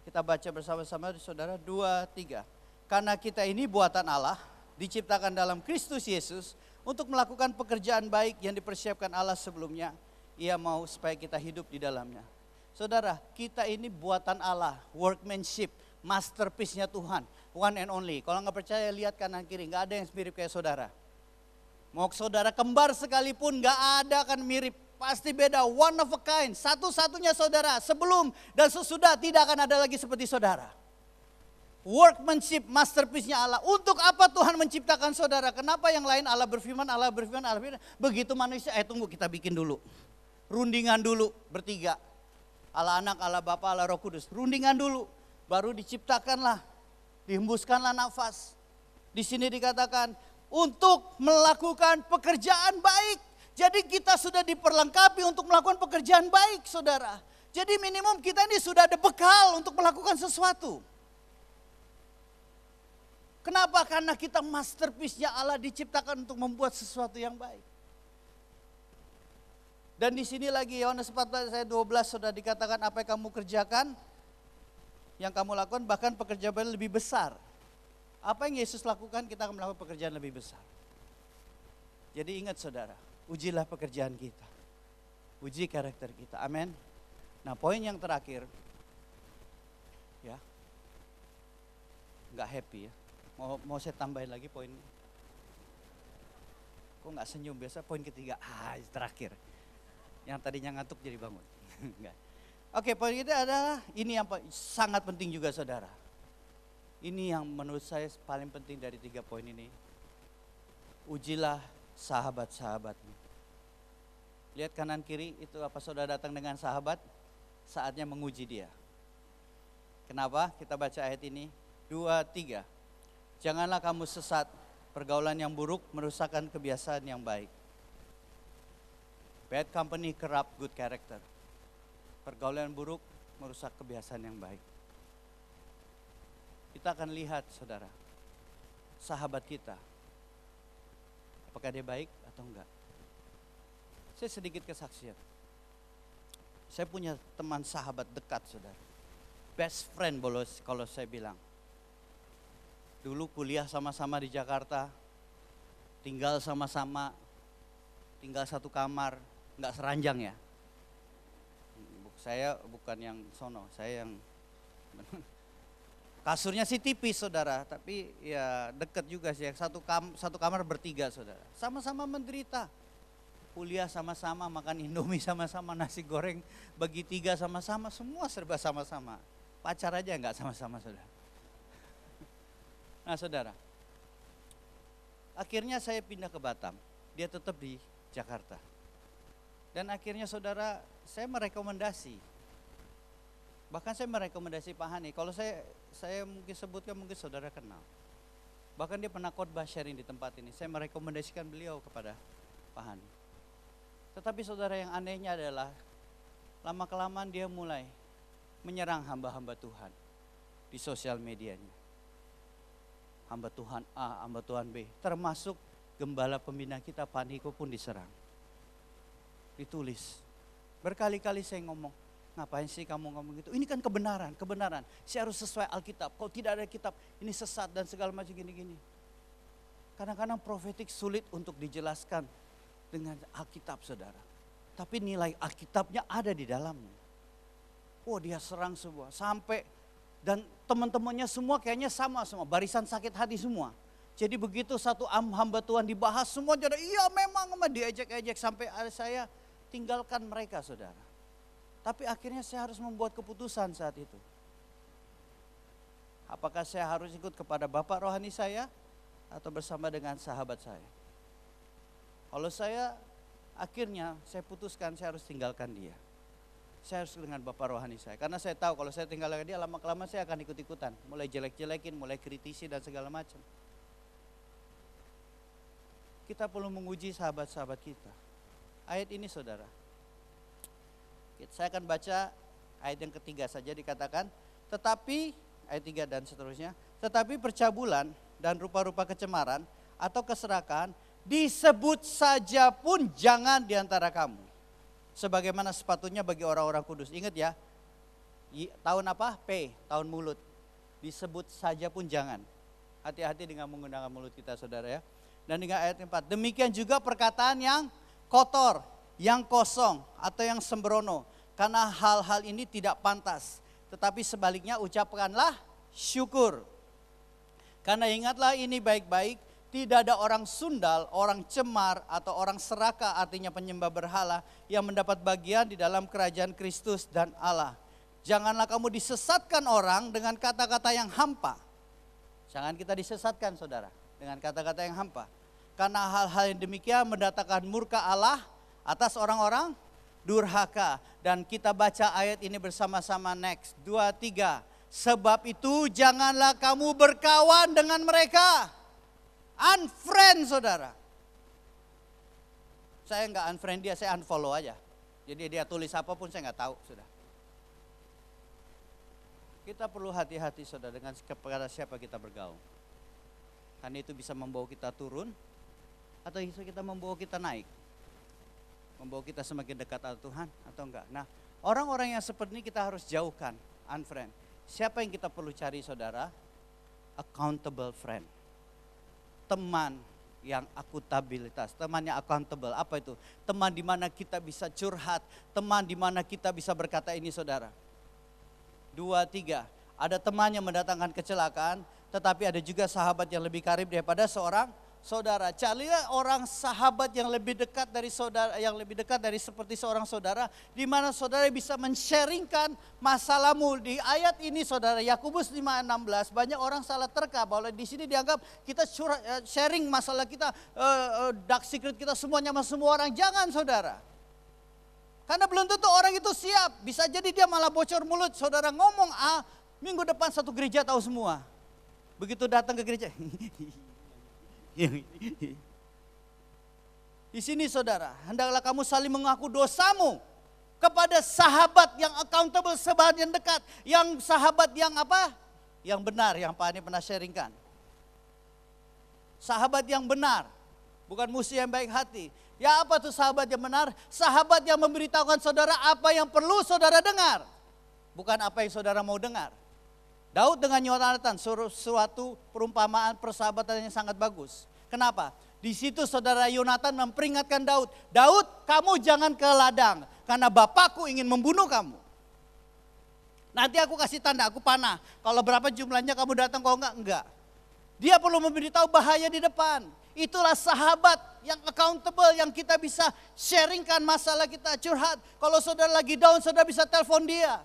Kita baca bersama-sama saudara 2-3. Karena kita ini buatan Allah, diciptakan dalam Kristus Yesus untuk melakukan pekerjaan baik yang dipersiapkan Allah sebelumnya. Ia mau supaya kita hidup di dalamnya. Saudara, kita ini buatan Allah, workmanship, masterpiece-nya Tuhan, one and only. Kalau nggak percaya lihat kanan kiri, nggak ada yang mirip kayak saudara. Mau saudara kembar sekalipun nggak ada akan mirip, pasti beda, one of a kind, satu-satunya saudara. Sebelum dan sesudah tidak akan ada lagi seperti saudara. Workmanship, masterpiece-nya Allah. Untuk apa Tuhan menciptakan saudara? Kenapa yang lain Allah berfirman, Allah berfirman, Allah berfirman. Begitu manusia, tunggu kita bikin dulu. Rundingan dulu bertiga. Allah Anak, Allah Bapa, Allah Roh Kudus. Rundingan dulu. Baru diciptakanlah, dihembuskanlah nafas. Di sini dikatakan untuk melakukan pekerjaan baik. Jadi kita sudah diperlengkapi untuk melakukan pekerjaan baik saudara. Jadi minimum kita ini sudah ada bekal untuk melakukan sesuatu. Kenapa? Karena kita masterpiece-nya Allah diciptakan untuk membuat sesuatu yang baik. Dan di sini lagi Yohanes 14 ayat 12 sudah dikatakan apa yang kamu kerjakan, yang kamu lakukan bahkan pekerjaan lebih besar. Apa yang Yesus lakukan kita akan melakukan pekerjaan lebih besar. Jadi ingat saudara, ujilah pekerjaan kita. Uji karakter kita, amin. Nah poin yang terakhir, ya, nggak happy ya. Mau saya tambahin lagi poin. Kok nggak senyum biasa? Poin ketiga, terakhir. Yang tadinya ngantuk jadi bangun. Oke, poin kita adalah ini yang sangat penting juga saudara. Ini yang menurut saya paling penting dari 3 poin ini. Ujilah sahabat-sahabatmu. Lihat kanan kiri itu apa saudara datang dengan sahabat, saatnya menguji dia. Kenapa? Kita baca ayat ini. 2-3. Janganlah kamu sesat, pergaulan yang buruk merusakkan kebiasaan yang baik. Bad company corrupt good character. Pergaulan buruk merusak kebiasaan yang baik. Kita akan lihat saudara, sahabat kita, apakah dia baik atau enggak. Saya sedikit kesaksian. Saya punya teman sahabat dekat saudara. Best friend kalau saya bilang. Dulu kuliah sama-sama di Jakarta, tinggal sama-sama, tinggal satu kamar, enggak seranjang ya. Saya bukan yang sono, saya yang kasurnya sih tipis saudara, tapi ya dekat juga sih, satu kamar bertiga saudara. Sama-sama menderita, kuliah sama-sama, makan Indomie sama-sama, nasi goreng bagi 3 sama-sama, semua serba sama-sama. Pacar aja enggak sama-sama saudara. Nah saudara, akhirnya saya pindah ke Batam, dia tetap di Jakarta. Dan akhirnya saudara, saya merekomendasi. Bahkan saya merekomendasi Pak Hani. Kalau saya mungkin sebutkan, mungkin saudara kenal. Bahkan dia pernah khotbah sharing di tempat ini. Saya merekomendasikan beliau kepada Pak Hani. Tetapi saudara yang anehnya adalah, lama-kelamaan dia mulai menyerang hamba-hamba Tuhan di sosial medianya. Hamba Tuhan A, hamba Tuhan B. Termasuk gembala pembina kita Pak Niko pun diserang. Ditulis. Berkali-kali saya ngomong, ngapain sih kamu ngomong gitu? Ini kan kebenaran. Saya harus sesuai Alkitab. Kalau tidak ada kitab, ini sesat dan segala macam gini-gini. Kadang-kadang profetik sulit untuk dijelaskan dengan Alkitab saudara. Tapi nilai Alkitabnya ada di dalamnya. Oh dia serang semua. Sampai dan teman-temannya semua kayaknya sama semua. Barisan sakit hati semua. Jadi begitu satu hamba Tuhan dibahas, semua jadi iya memang diejek-ejek sampai saya tinggalkan mereka saudara. Tapi akhirnya saya harus membuat keputusan saat itu. Apakah saya harus ikut kepada bapak rohani saya atau bersama dengan sahabat saya? Kalau akhirnya saya putuskan saya harus tinggalkan dia. Saya harus dengan bapak rohani saya. Karena saya tahu kalau saya tinggalkan dia lama-kelamaan saya akan ikut-ikutan. Mulai jelek-jelekin, mulai kritisi dan segala macam. Kita perlu menguji sahabat-sahabat kita. Ayat ini saudara. Saya akan baca ayat yang ketiga saja dikatakan. Tetapi, ayat 3 dan seterusnya. Tetapi percabulan dan rupa-rupa kecemaran atau keserakan disebut saja pun jangan di antara kamu. Sebagaimana sepatutnya bagi orang-orang kudus. Ingat ya, tahun apa? P, tahun mulut. Disebut saja pun jangan. Hati-hati dengan menggunakan mulut kita saudara ya. Dan dengan ayat 4, demikian juga perkataan yang kotor, yang kosong atau yang sembrono. Karena hal-hal ini tidak pantas. Tetapi sebaliknya ucapkanlah syukur. Karena ingatlah ini baik-baik, tidak ada orang sundal, orang cemar atau orang serakah artinya penyembah berhala yang mendapat bagian di dalam kerajaan Kristus dan Allah. Janganlah kamu disesatkan orang dengan kata-kata yang hampa. Jangan kita disesatkan saudara dengan kata-kata yang hampa. Karena hal-hal yang demikian mendatangkan murka Allah atas orang-orang durhaka. Dan kita baca ayat ini bersama-sama next. 2, 3. Sebab itu janganlah kamu berkawan dengan mereka. Unfriend saudara. Saya enggak unfriend dia, saya unfollow aja. Jadi dia tulis apapun saya enggak tahu sudah. Kita perlu hati-hati saudara dengan kepada siapa kita bergaul. Karena itu bisa membawa kita turun atau bisa kita membawa kita naik. Membawa kita semakin dekat dengan Tuhan atau enggak. Nah, orang-orang yang seperti ini kita harus jauhkan, unfriend. Siapa yang kita perlu cari saudara? Accountable friend. Teman yang akuntabilitas, teman yang accountable. Apa itu? Teman di mana kita bisa curhat, teman di mana kita bisa berkata ini saudara. 2, 3. Ada teman yang mendatangkan kecelakaan, tetapi ada juga sahabat yang lebih karib daripada seorang saudara. Carilah orang sahabat yang lebih dekat dari saudara, yang lebih dekat dari seperti seorang saudara, di mana saudara bisa men-sharingkan masalahmu. Di ayat ini saudara, Yakobus 5:16, banyak orang salah terka bahwa di sini dianggap kita sharing masalah kita, dark secret kita semuanya sama semua orang. Jangan saudara. Karena belum tentu orang itu siap. Bisa jadi dia malah bocor mulut. Saudara ngomong minggu depan satu gereja tahu semua. Begitu datang ke gereja. Di sini saudara, hendaklah kamu saling mengaku dosamu kepada sahabat yang accountable, sahabat yang dekat, yang sahabat yang apa? Yang benar, yang Pak Ani pernah sharingkan. Sahabat yang benar, bukan musuh yang baik hati. Ya apa tuh sahabat yang benar? Sahabat yang memberitahukan saudara apa yang perlu saudara dengar, bukan apa yang saudara mau dengar. Daud dengan Yonatan suatu perumpamaan persahabatan yang sangat bagus. Kenapa? Di situ saudara Yonatan memperingatkan Daud. Daud, kamu jangan ke ladang karena bapakku ingin membunuh kamu. Nanti aku kasih tanda, aku panah. Kalau berapa jumlahnya kamu datang, kalau enggak. Dia perlu memberitahu bahaya di depan. Itulah sahabat yang accountable, yang kita bisa sharingkan masalah kita, curhat. Kalau saudara lagi down, saudara bisa telepon dia.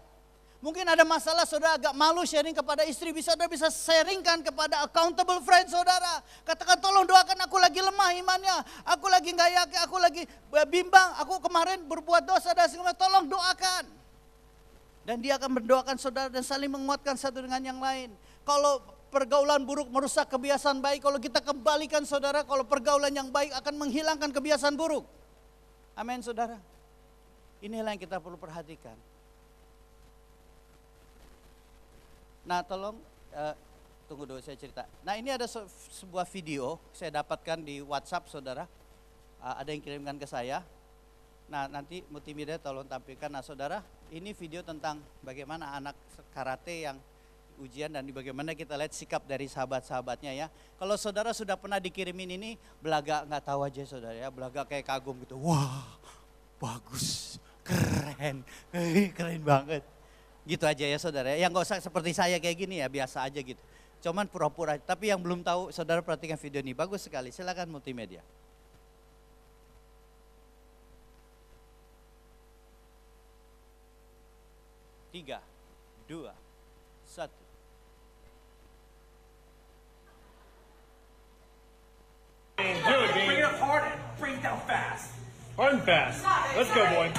Mungkin ada masalah saudara agak malu sharing kepada istri, saudara bisa sharingkan kepada accountable friend saudara. Katakan tolong doakan aku lagi lemah imannya, aku lagi gak yakin, aku lagi bimbang, aku kemarin berbuat dosa dan segala, tolong doakan. Dan dia akan mendoakan saudara dan saling menguatkan satu dengan yang lain. Kalau pergaulan buruk merusak kebiasaan baik, kalau kita kembalikan saudara, kalau pergaulan yang baik akan menghilangkan kebiasaan buruk. Amin saudara. Inilah yang kita perlu perhatikan. Nah tolong, tunggu dulu saya cerita. Nah ini ada sebuah video saya dapatkan di WhatsApp saudara. Ada yang kirimkan ke saya. Nah nanti multimedia tolong tampilkan. Nah saudara, ini video tentang bagaimana anak karate yang ujian dan bagaimana kita lihat sikap dari sahabat-sahabatnya ya. Kalau saudara sudah pernah dikirimin ini, belaga nggak tahu aja saudara ya. Belaga kayak kagum gitu. Wah bagus, keren, keren banget. Gitu aja ya saudara, yang gak usah seperti saya kayak gini ya, biasa aja gitu. Cuman pura-pura. Tapi yang belum tahu, saudara perhatikan video ini. Bagus sekali, silakan multimedia. Tiga, dua, satu. Bring it up hard and bring it down fast. Hard and fast. Let's go, boy.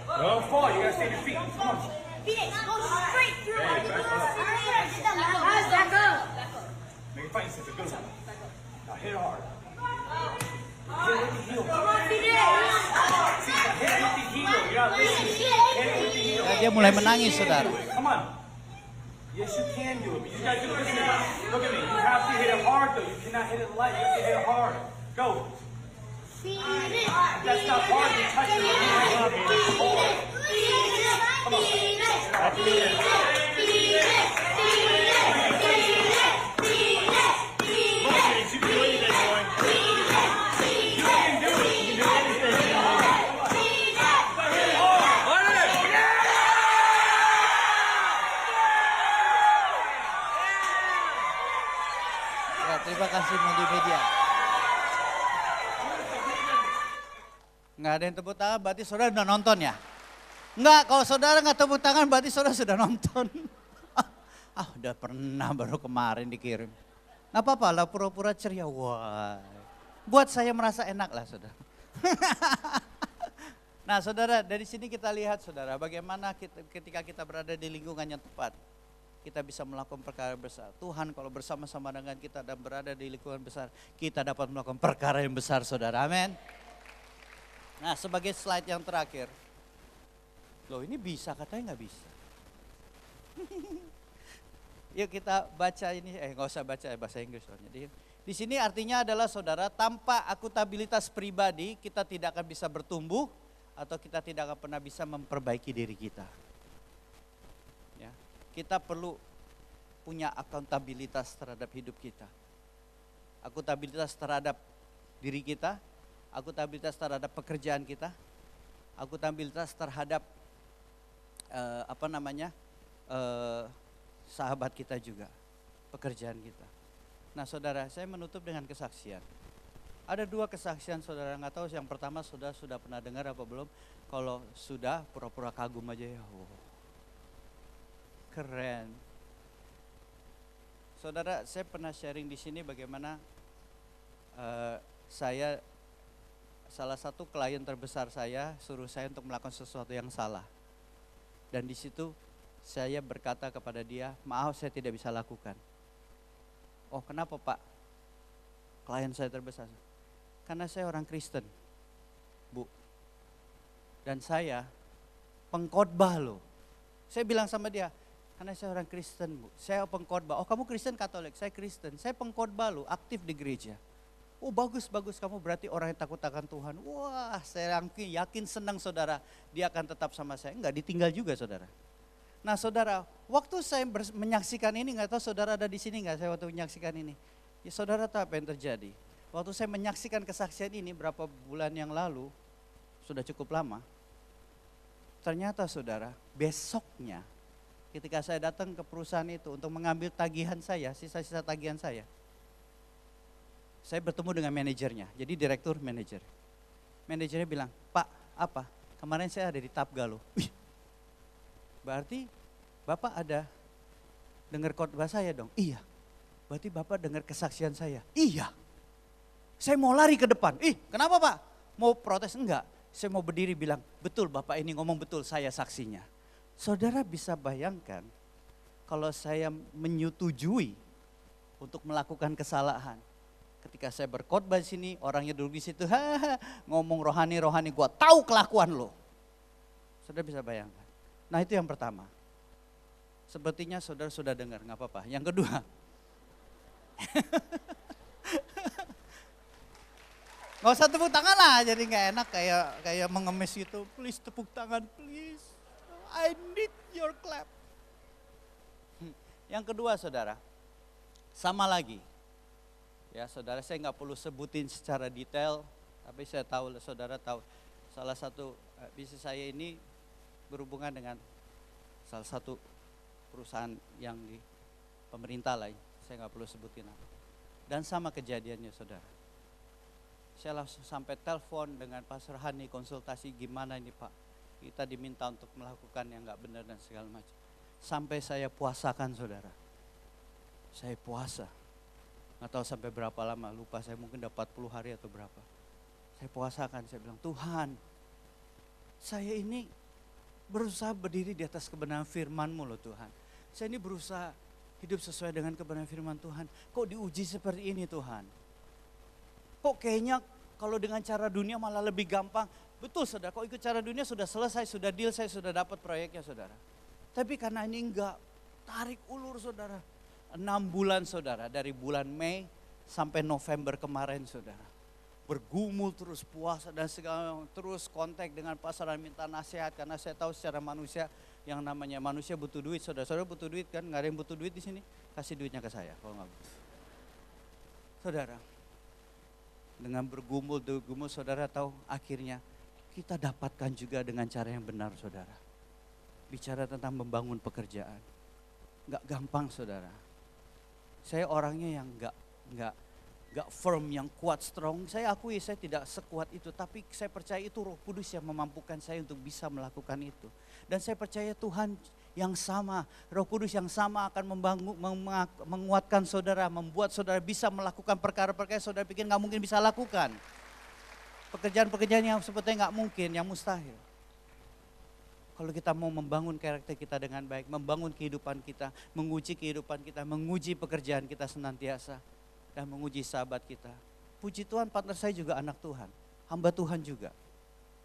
Don't fall, you gotta stay on your feet. Come on. Phoenix, go straight through. Back up. Make it fight sense, a good one. Now hit it hard. Come on, Phoenix. Hit it with the heel, you're not listening. Hit it with the heel. Ya, dia mulai menangis, saudara. Come on. Yes, you can do it, but you gotta do it. Look at me, you have to hit it hard though. You cannot hit it light, you have to hit it hard. Go. Phoenix. That's not hard, you touch it. Come on. You can do anything, boy. You can do it. You can do anything. Ya, terima kasih multimedia. Nggak ada yang tepuk tangan, berarti saudara udah nonton ya? Nggak, kalau saudara nggak tepuk tangan, berarti saudara sudah nonton. Udah pernah, baru kemarin dikirim. Nggak apa-apa lah, pura-pura ceria. Wah, buat saya merasa enak lah, saudara. Nah, saudara, dari sini kita lihat, saudara, bagaimana ketika kita berada di lingkungan yang tepat, kita bisa melakukan perkara besar. Tuhan kalau bersama-sama dengan kita dan berada di lingkungan besar, kita dapat melakukan perkara yang besar, saudara. Amin. Nah, sebagai slide yang terakhir. Loh, ini bisa, katanya nggak bisa. Yuk kita baca ini, nggak usah baca bahasa Inggris soalnya. Di sini artinya adalah, saudara, tanpa akuntabilitas pribadi kita tidak akan bisa bertumbuh atau kita tidak akan pernah bisa memperbaiki diri kita. Ya, kita perlu punya akuntabilitas terhadap hidup kita. Akuntabilitas terhadap diri kita, akuntabilitas terhadap pekerjaan kita, akuntabilitas terhadap sahabat kita juga, pekerjaan kita. Nah, saudara, saya menutup dengan kesaksian. Ada 2 kesaksian, saudara, nggak tahu yang pertama saudara sudah pernah dengar apa belum. Kalau sudah, pura-pura kagum aja ya. Wow. Keren. Saudara, saya pernah sharing di sini bagaimana saya, salah satu klien terbesar saya suruh saya untuk melakukan sesuatu yang salah. Dan di situ saya berkata kepada dia, maaf saya tidak bisa lakukan. Oh, kenapa Pak? Klien saya terbesar. Karena saya orang Kristen, Bu. Dan saya pengkhotbah loh. Saya bilang sama dia, karena saya orang Kristen, Bu. Saya pengkhotbah. Oh, kamu Kristen Katolik, saya Kristen. Saya pengkhotbah loh, aktif di gereja. Oh, bagus, kamu berarti orang yang takut akan Tuhan. Wah, saya yakin senang, saudara. Dia akan tetap sama saya. Enggak, ditinggal juga, saudara. Nah, saudara, waktu saya menyaksikan ini, nggak tahu saudara ada di sini nggak, saya waktu menyaksikan ini. Ya, saudara tahu apa yang terjadi. Waktu saya menyaksikan kesaksian ini berapa bulan yang lalu, sudah cukup lama. Ternyata, saudara, besoknya ketika saya datang ke perusahaan itu untuk mengambil tagihan saya, sisa-sisa tagihan saya bertemu dengan manajernya, jadi direktur manajer. Manajernya bilang, Pak, apa? Kemarin saya ada di Tapga loh. Wih, berarti Bapak ada dengar khotbah saya dong? Iya. Berarti Bapak dengar kesaksian saya? Iya. Saya mau lari ke depan. Kenapa Pak? Mau protes? Enggak. Saya mau berdiri bilang, betul Bapak ini ngomong betul, saya saksinya. Saudara bisa bayangkan kalau saya menyetujui untuk melakukan kesalahan. Ketika saya berkhotbah di sini, orangnya duduk di situ, ngomong rohani, gua tahu kelakuan lo. Saudara bisa bayangkan. Nah, itu yang pertama. Sepertinya saudara sudah dengar, nggak apa-apa. Yang kedua, nggak usah tepuk tangan lah, jadi nggak enak kayak mengemis gitu. Please tepuk tangan, please. I need your clap. Yang kedua, saudara, sama lagi. Ya, saudara, saya nggak perlu sebutin secara detail, tapi saya tahu, saudara tahu, salah satu bisnis saya ini berhubungan dengan salah satu perusahaan yang di pemerintah lah, saya nggak perlu sebutin apa. Dan sama kejadiannya saudara. Saya langsung sampai telepon dengan Pastor Hani konsultasi gimana ini Pak. Kita diminta untuk melakukan yang nggak benar dan segala macam. Sampai saya puasakan saudara. Saya puasa. Nggak tahu sampai berapa lama, lupa saya mungkin udah 40 hari atau berapa. Saya puasakan, saya bilang Tuhan, saya ini berusaha berdiri di atas kebenaran firman-Mu loh Tuhan. Saya ini berusaha hidup sesuai dengan kebenaran firman Tuhan. Kok diuji seperti ini Tuhan? Kok kayaknya kalau dengan cara dunia malah lebih gampang. Betul saudara, kok ikut cara dunia sudah selesai, sudah deal, saya sudah dapat proyeknya saudara. Tapi karena ini enggak, tarik ulur saudara. 6 bulan saudara, dari bulan Mei sampai November kemarin saudara. Bergumul terus puasa dan segala, terus kontak dengan pastor dan minta nasihat. Karena saya tahu secara manusia, yang namanya manusia butuh duit. Saudara-saudara butuh duit kan, nggak ada yang butuh duit di sini, kasih duitnya ke saya kalau nggak butuh. Saudara, dengan bergumul saudara tahu akhirnya kita dapatkan juga dengan cara yang benar saudara. Bicara tentang membangun pekerjaan, nggak gampang saudara. Saya orangnya yang nggak firm, yang kuat, strong. Saya akui saya tidak sekuat itu, tapi saya percaya itu Roh Kudus yang memampukan saya untuk bisa melakukan itu. Dan saya percaya Tuhan yang sama, Roh Kudus yang sama akan menguatkan saudara, membuat saudara bisa melakukan perkara-perkara yang saudara pikir nggak mungkin bisa lakukan. Pekerjaan-pekerjaan yang sebetulnya nggak mungkin, yang mustahil. Kalau kita mau membangun karakter kita dengan baik, membangun kehidupan kita, menguji kehidupan kita, menguji pekerjaan kita senantiasa, dan menguji sahabat kita. Puji Tuhan, partner saya juga anak Tuhan, hamba Tuhan juga.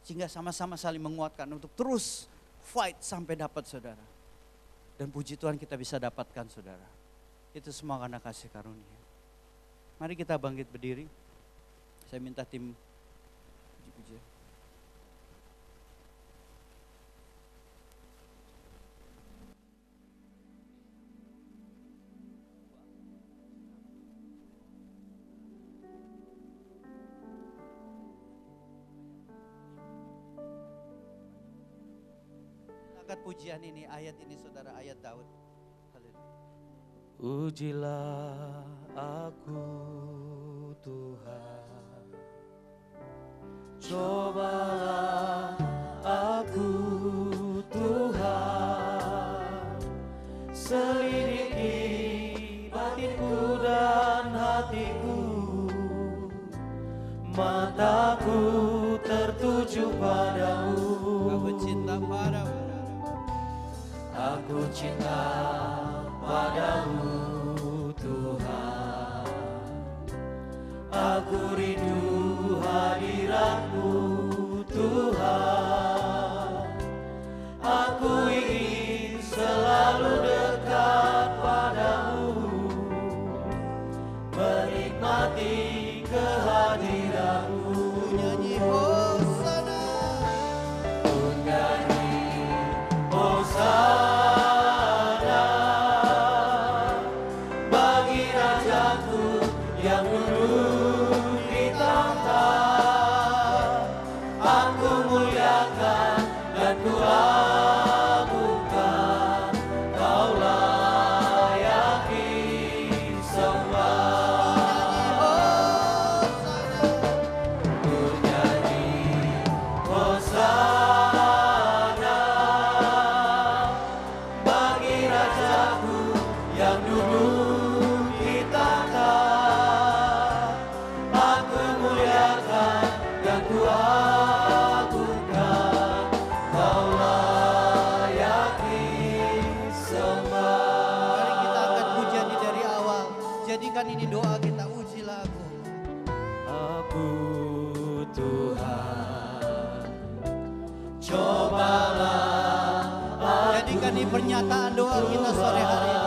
Sehingga sama-sama saling menguatkan untuk terus fight sampai dapat saudara. Dan puji Tuhan kita bisa dapatkan saudara. Itu semua karena kasih karunia. Mari kita bangkit berdiri. Saya minta tim puji-puji. Angkat pujian ini, ayat ini saudara, ayat Daud. Haleluya. Ujilah aku Tuhan, cobalah aku Tuhan, selidiki batinku dan hatiku, mataku tertuju padamu. Aku cinta padamu. Aku cinta padamu Tuhan, aku rindu hadirat-Mu Tuhan, aku ingin selalu dekat padamu, menikmati kehadiran-Mu. Nyanyi Hosana. Nyanyi Hosana. Yang duduk di tahta, aku muliakan dan ku agungkan, Kau layaki sembah. Ku nyanyi Hosana bagi Rajaku yang duduk di tahta. Ku agungkan, Kau layaki sembah. Mari kita angkat pujian ini dari awal. Jadikan ini doa kita, ujilah aku. Aku Tuhan, cobalah aku. Jadikan ini pernyataan doa kita sore hari ini.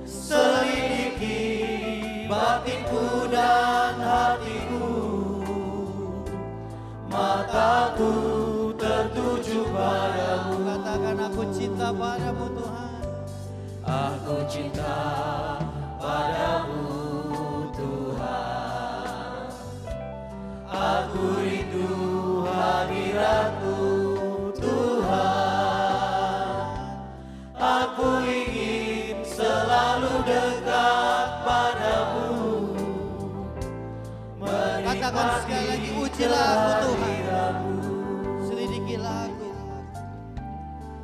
Selidiki batinku dan hatiku, mataku tertuju padamu. Katakan aku cinta padamu Tuhan. Aku cinta padamu Tuhan, aku rindu hadirat-Mu Tuhan, aku ingin selalu dekat padamu. Katakan sekali lagi, ujilah aku Tuhan. Selidikilah aku.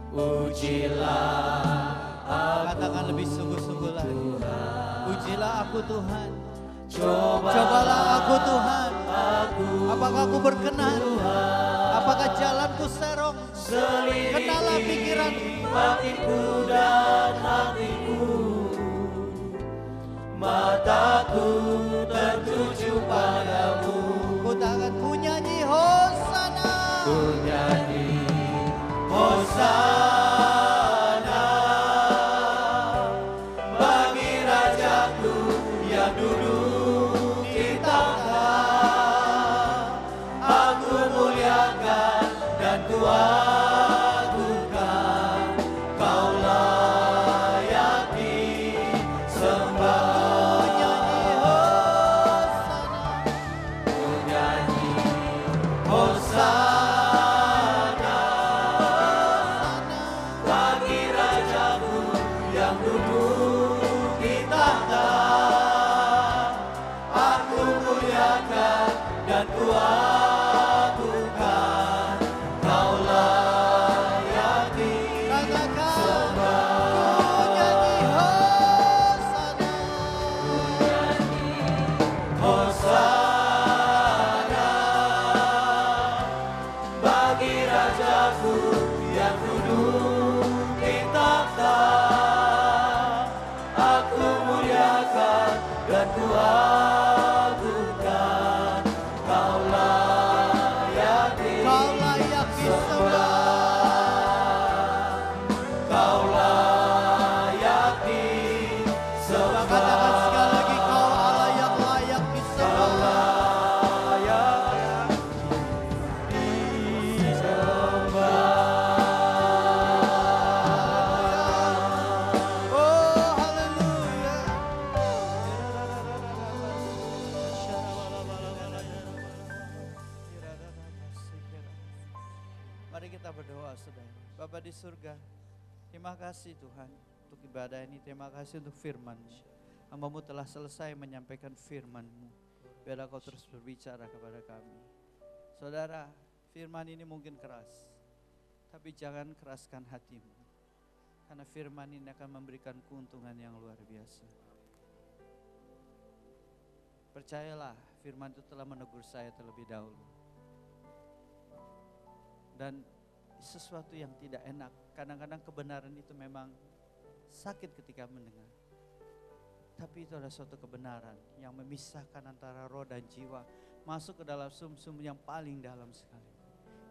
Ujilah Katakan lebih sungguh-sungguh lagi. Ujilah aku Tuhan. coba Cobalah aku Tuhan. aku. Apakah aku berkenan? Apakah jalanku serong? Kenalah pikiran. Hatiku dan hatiku, mataku tertuju padamu. Ku takkan ku nyanyi Hosana. Ku nyanyi Hosana bagi Rajaku yang duduk di takhta. Aku muliakan dan kuagungkan, Kau layak disembah. Ku nyanyi Hosana. Hosana bagi Rajaku yang duduk di takhta. Aku muliakan dan kuagungkan, Kau layak disembah. Hosana bagi Rajaku yang duduk di takhta. Aku muliakan dan kuagungkan, Kau layak disembah. Kau layak disembah. Katakan sekali lagi, Kau Allah yang layak disembah. Oh, haleluya. Mari kita berdoa, saudara. Bapa di surga, terima kasih Tuhan untuk ibadah ini. Terima kasih untuk firman-Mu. Hamba-Mu telah selesai menyampaikan firman-Mu. Biarlah Kau terus berbicara kepada kami. Saudara, firman ini mungkin keras, tapi jangan keraskan hatimu. Karena firman ini akan memberikan keuntungan yang luar biasa. Percayalah, firman itu telah menegur saya terlebih dahulu. Dan sesuatu yang tidak enak, kadang-kadang kebenaran itu memang sakit ketika mendengar. Tapi itu adalah suatu kebenaran yang memisahkan antara roh dan jiwa, masuk ke dalam sumsum yang paling dalam sekali.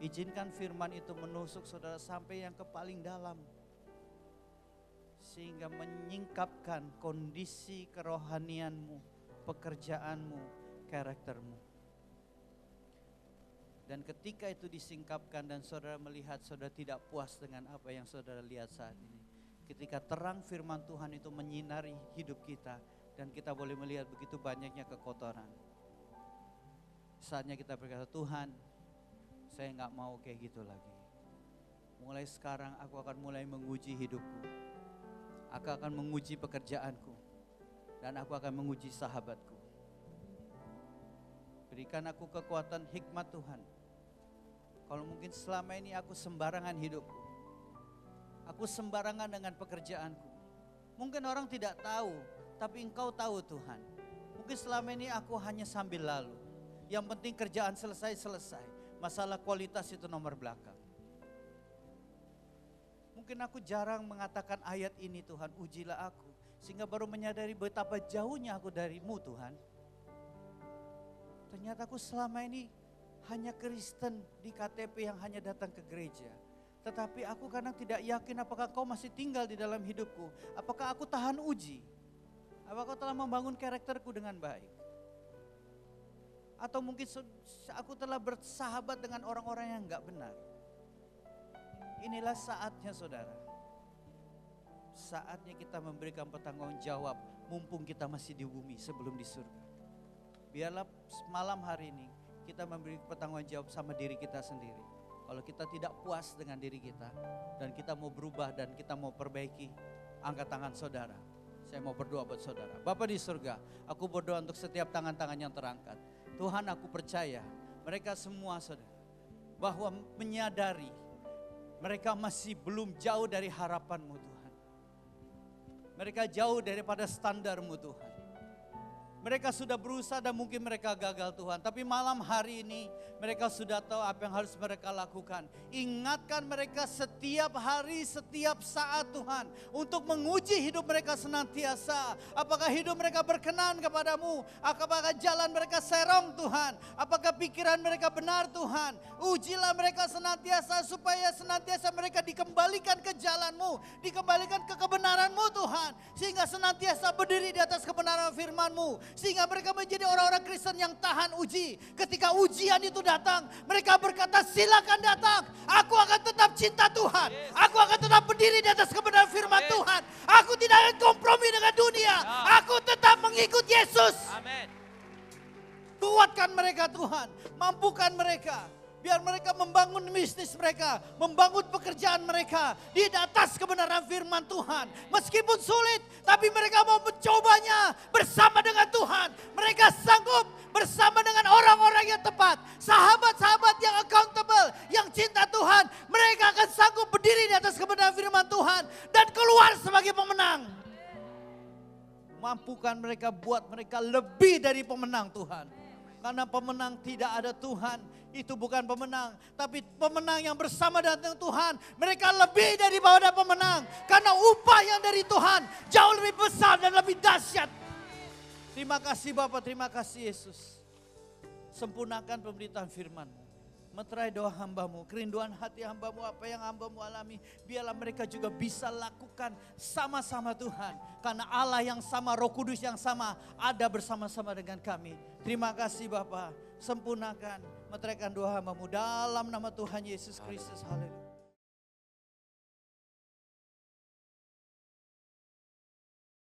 Izinkan firman itu menusuk saudara sampai yang ke paling dalam, sehingga menyingkapkan kondisi kerohanianmu, pekerjaanmu, karaktermu. Dan ketika itu disingkapkan dan saudara melihat saudara tidak puas dengan apa yang saudara lihat saat ini, ketika terang firman Tuhan itu menyinari hidup kita dan kita boleh melihat begitu banyaknya kekotoran, saatnya kita berkata, Tuhan, saya gak mau kayak gitu lagi. Mulai sekarang aku akan mulai menguji hidupku. Aku akan menguji pekerjaanku. Dan aku akan menguji sahabatku. Berikan aku kekuatan hikmat Tuhan. Kalau mungkin selama ini aku sembarangan hidupku. Aku sembarangan dengan pekerjaanku. Mungkin orang tidak tahu, tapi Engkau tahu Tuhan. Mungkin selama ini aku hanya sambil lalu. Yang penting kerjaan selesai. Masalah kualitas itu nomor belakang. Mungkin aku jarang mengatakan ayat ini, Tuhan, ujilah aku. Sehingga baru menyadari betapa jauhnya aku darimu, Tuhan. Ternyata aku selama ini hanya Kristen di KTP yang hanya datang ke gereja. Tetapi aku kadang tidak yakin apakah Kau masih tinggal di dalam hidupku. Apakah aku tahan uji? Apakah Kau telah membangun karakterku dengan baik? Atau mungkin aku telah bersahabat dengan orang-orang yang enggak benar. Inilah saatnya saudara. Saatnya kita memberikan pertanggung jawab mumpung kita masih di bumi sebelum di surga. Biarlah malam hari ini kita memberi pertanggung jawab sama diri kita sendiri. Kalau kita tidak puas dengan diri kita dan kita mau berubah dan kita mau perbaiki, angkat tangan saudara. Saya mau berdoa buat saudara. Bapa di surga, aku berdoa untuk setiap tangan-tangan yang terangkat. Tuhan, aku percaya mereka semua saudara, bahwa menyadari mereka masih belum jauh dari harapan-Mu Tuhan. Mereka jauh daripada standar-Mu Tuhan. Mereka sudah berusaha dan mungkin mereka gagal Tuhan. Tapi malam hari ini mereka sudah tahu apa yang harus mereka lakukan. Ingatkan mereka setiap hari, setiap saat Tuhan. Untuk menguji hidup mereka senantiasa. Apakah hidup mereka berkenan kepadamu? Apakah jalan mereka serong Tuhan? Apakah pikiran mereka benar Tuhan? Ujilah mereka senantiasa supaya senantiasa mereka dikembalikan ke jalan-Mu. Dikembalikan ke kebenaran-Mu Tuhan. Sehingga senantiasa berdiri di atas kebenaran firman-Mu. Sehingga mereka menjadi orang-orang Kristen yang tahan uji. Ketika ujian itu datang, mereka berkata silakan datang. Aku akan tetap cinta Tuhan. Aku akan tetap berdiri di atas kebenaran firman Tuhan. Aku tidak akan kompromi dengan dunia. Aku tetap mengikut Yesus. Kuatkan mereka Tuhan. Mampukan mereka. Biar mereka membangun bisnis mereka, membangun pekerjaan mereka di atas kebenaran firman Tuhan. Meskipun sulit, tapi mereka mau mencobanya bersama dengan Tuhan. Mereka sanggup bersama dengan orang-orang yang tepat. Sahabat-sahabat yang accountable, yang cinta Tuhan. Mereka akan sanggup berdiri di atas kebenaran firman Tuhan dan keluar sebagai pemenang. Mampukan mereka, buat mereka lebih dari pemenang Tuhan. Karena pemenang tidak ada Tuhan, itu bukan pemenang. Tapi pemenang yang bersama dengan Tuhan, mereka lebih daripada pemenang. Karena upah yang dari Tuhan jauh lebih besar dan lebih dahsyat. Terima kasih Bapa, terima kasih Yesus. Sempurnakan pemberitaan firman-Mu. Meterai doa hamba-Mu, kerinduan hati hamba-Mu, apa yang hamba-Mu alami. Biarlah mereka juga bisa lakukan sama-sama Tuhan. Karena Allah yang sama, Roh Kudus yang sama ada bersama-sama dengan kami. Terima kasih Bapa, sempurnakan, meteraikan doa hamba-Mu dalam nama Tuhan Yesus Kristus. Haleluya.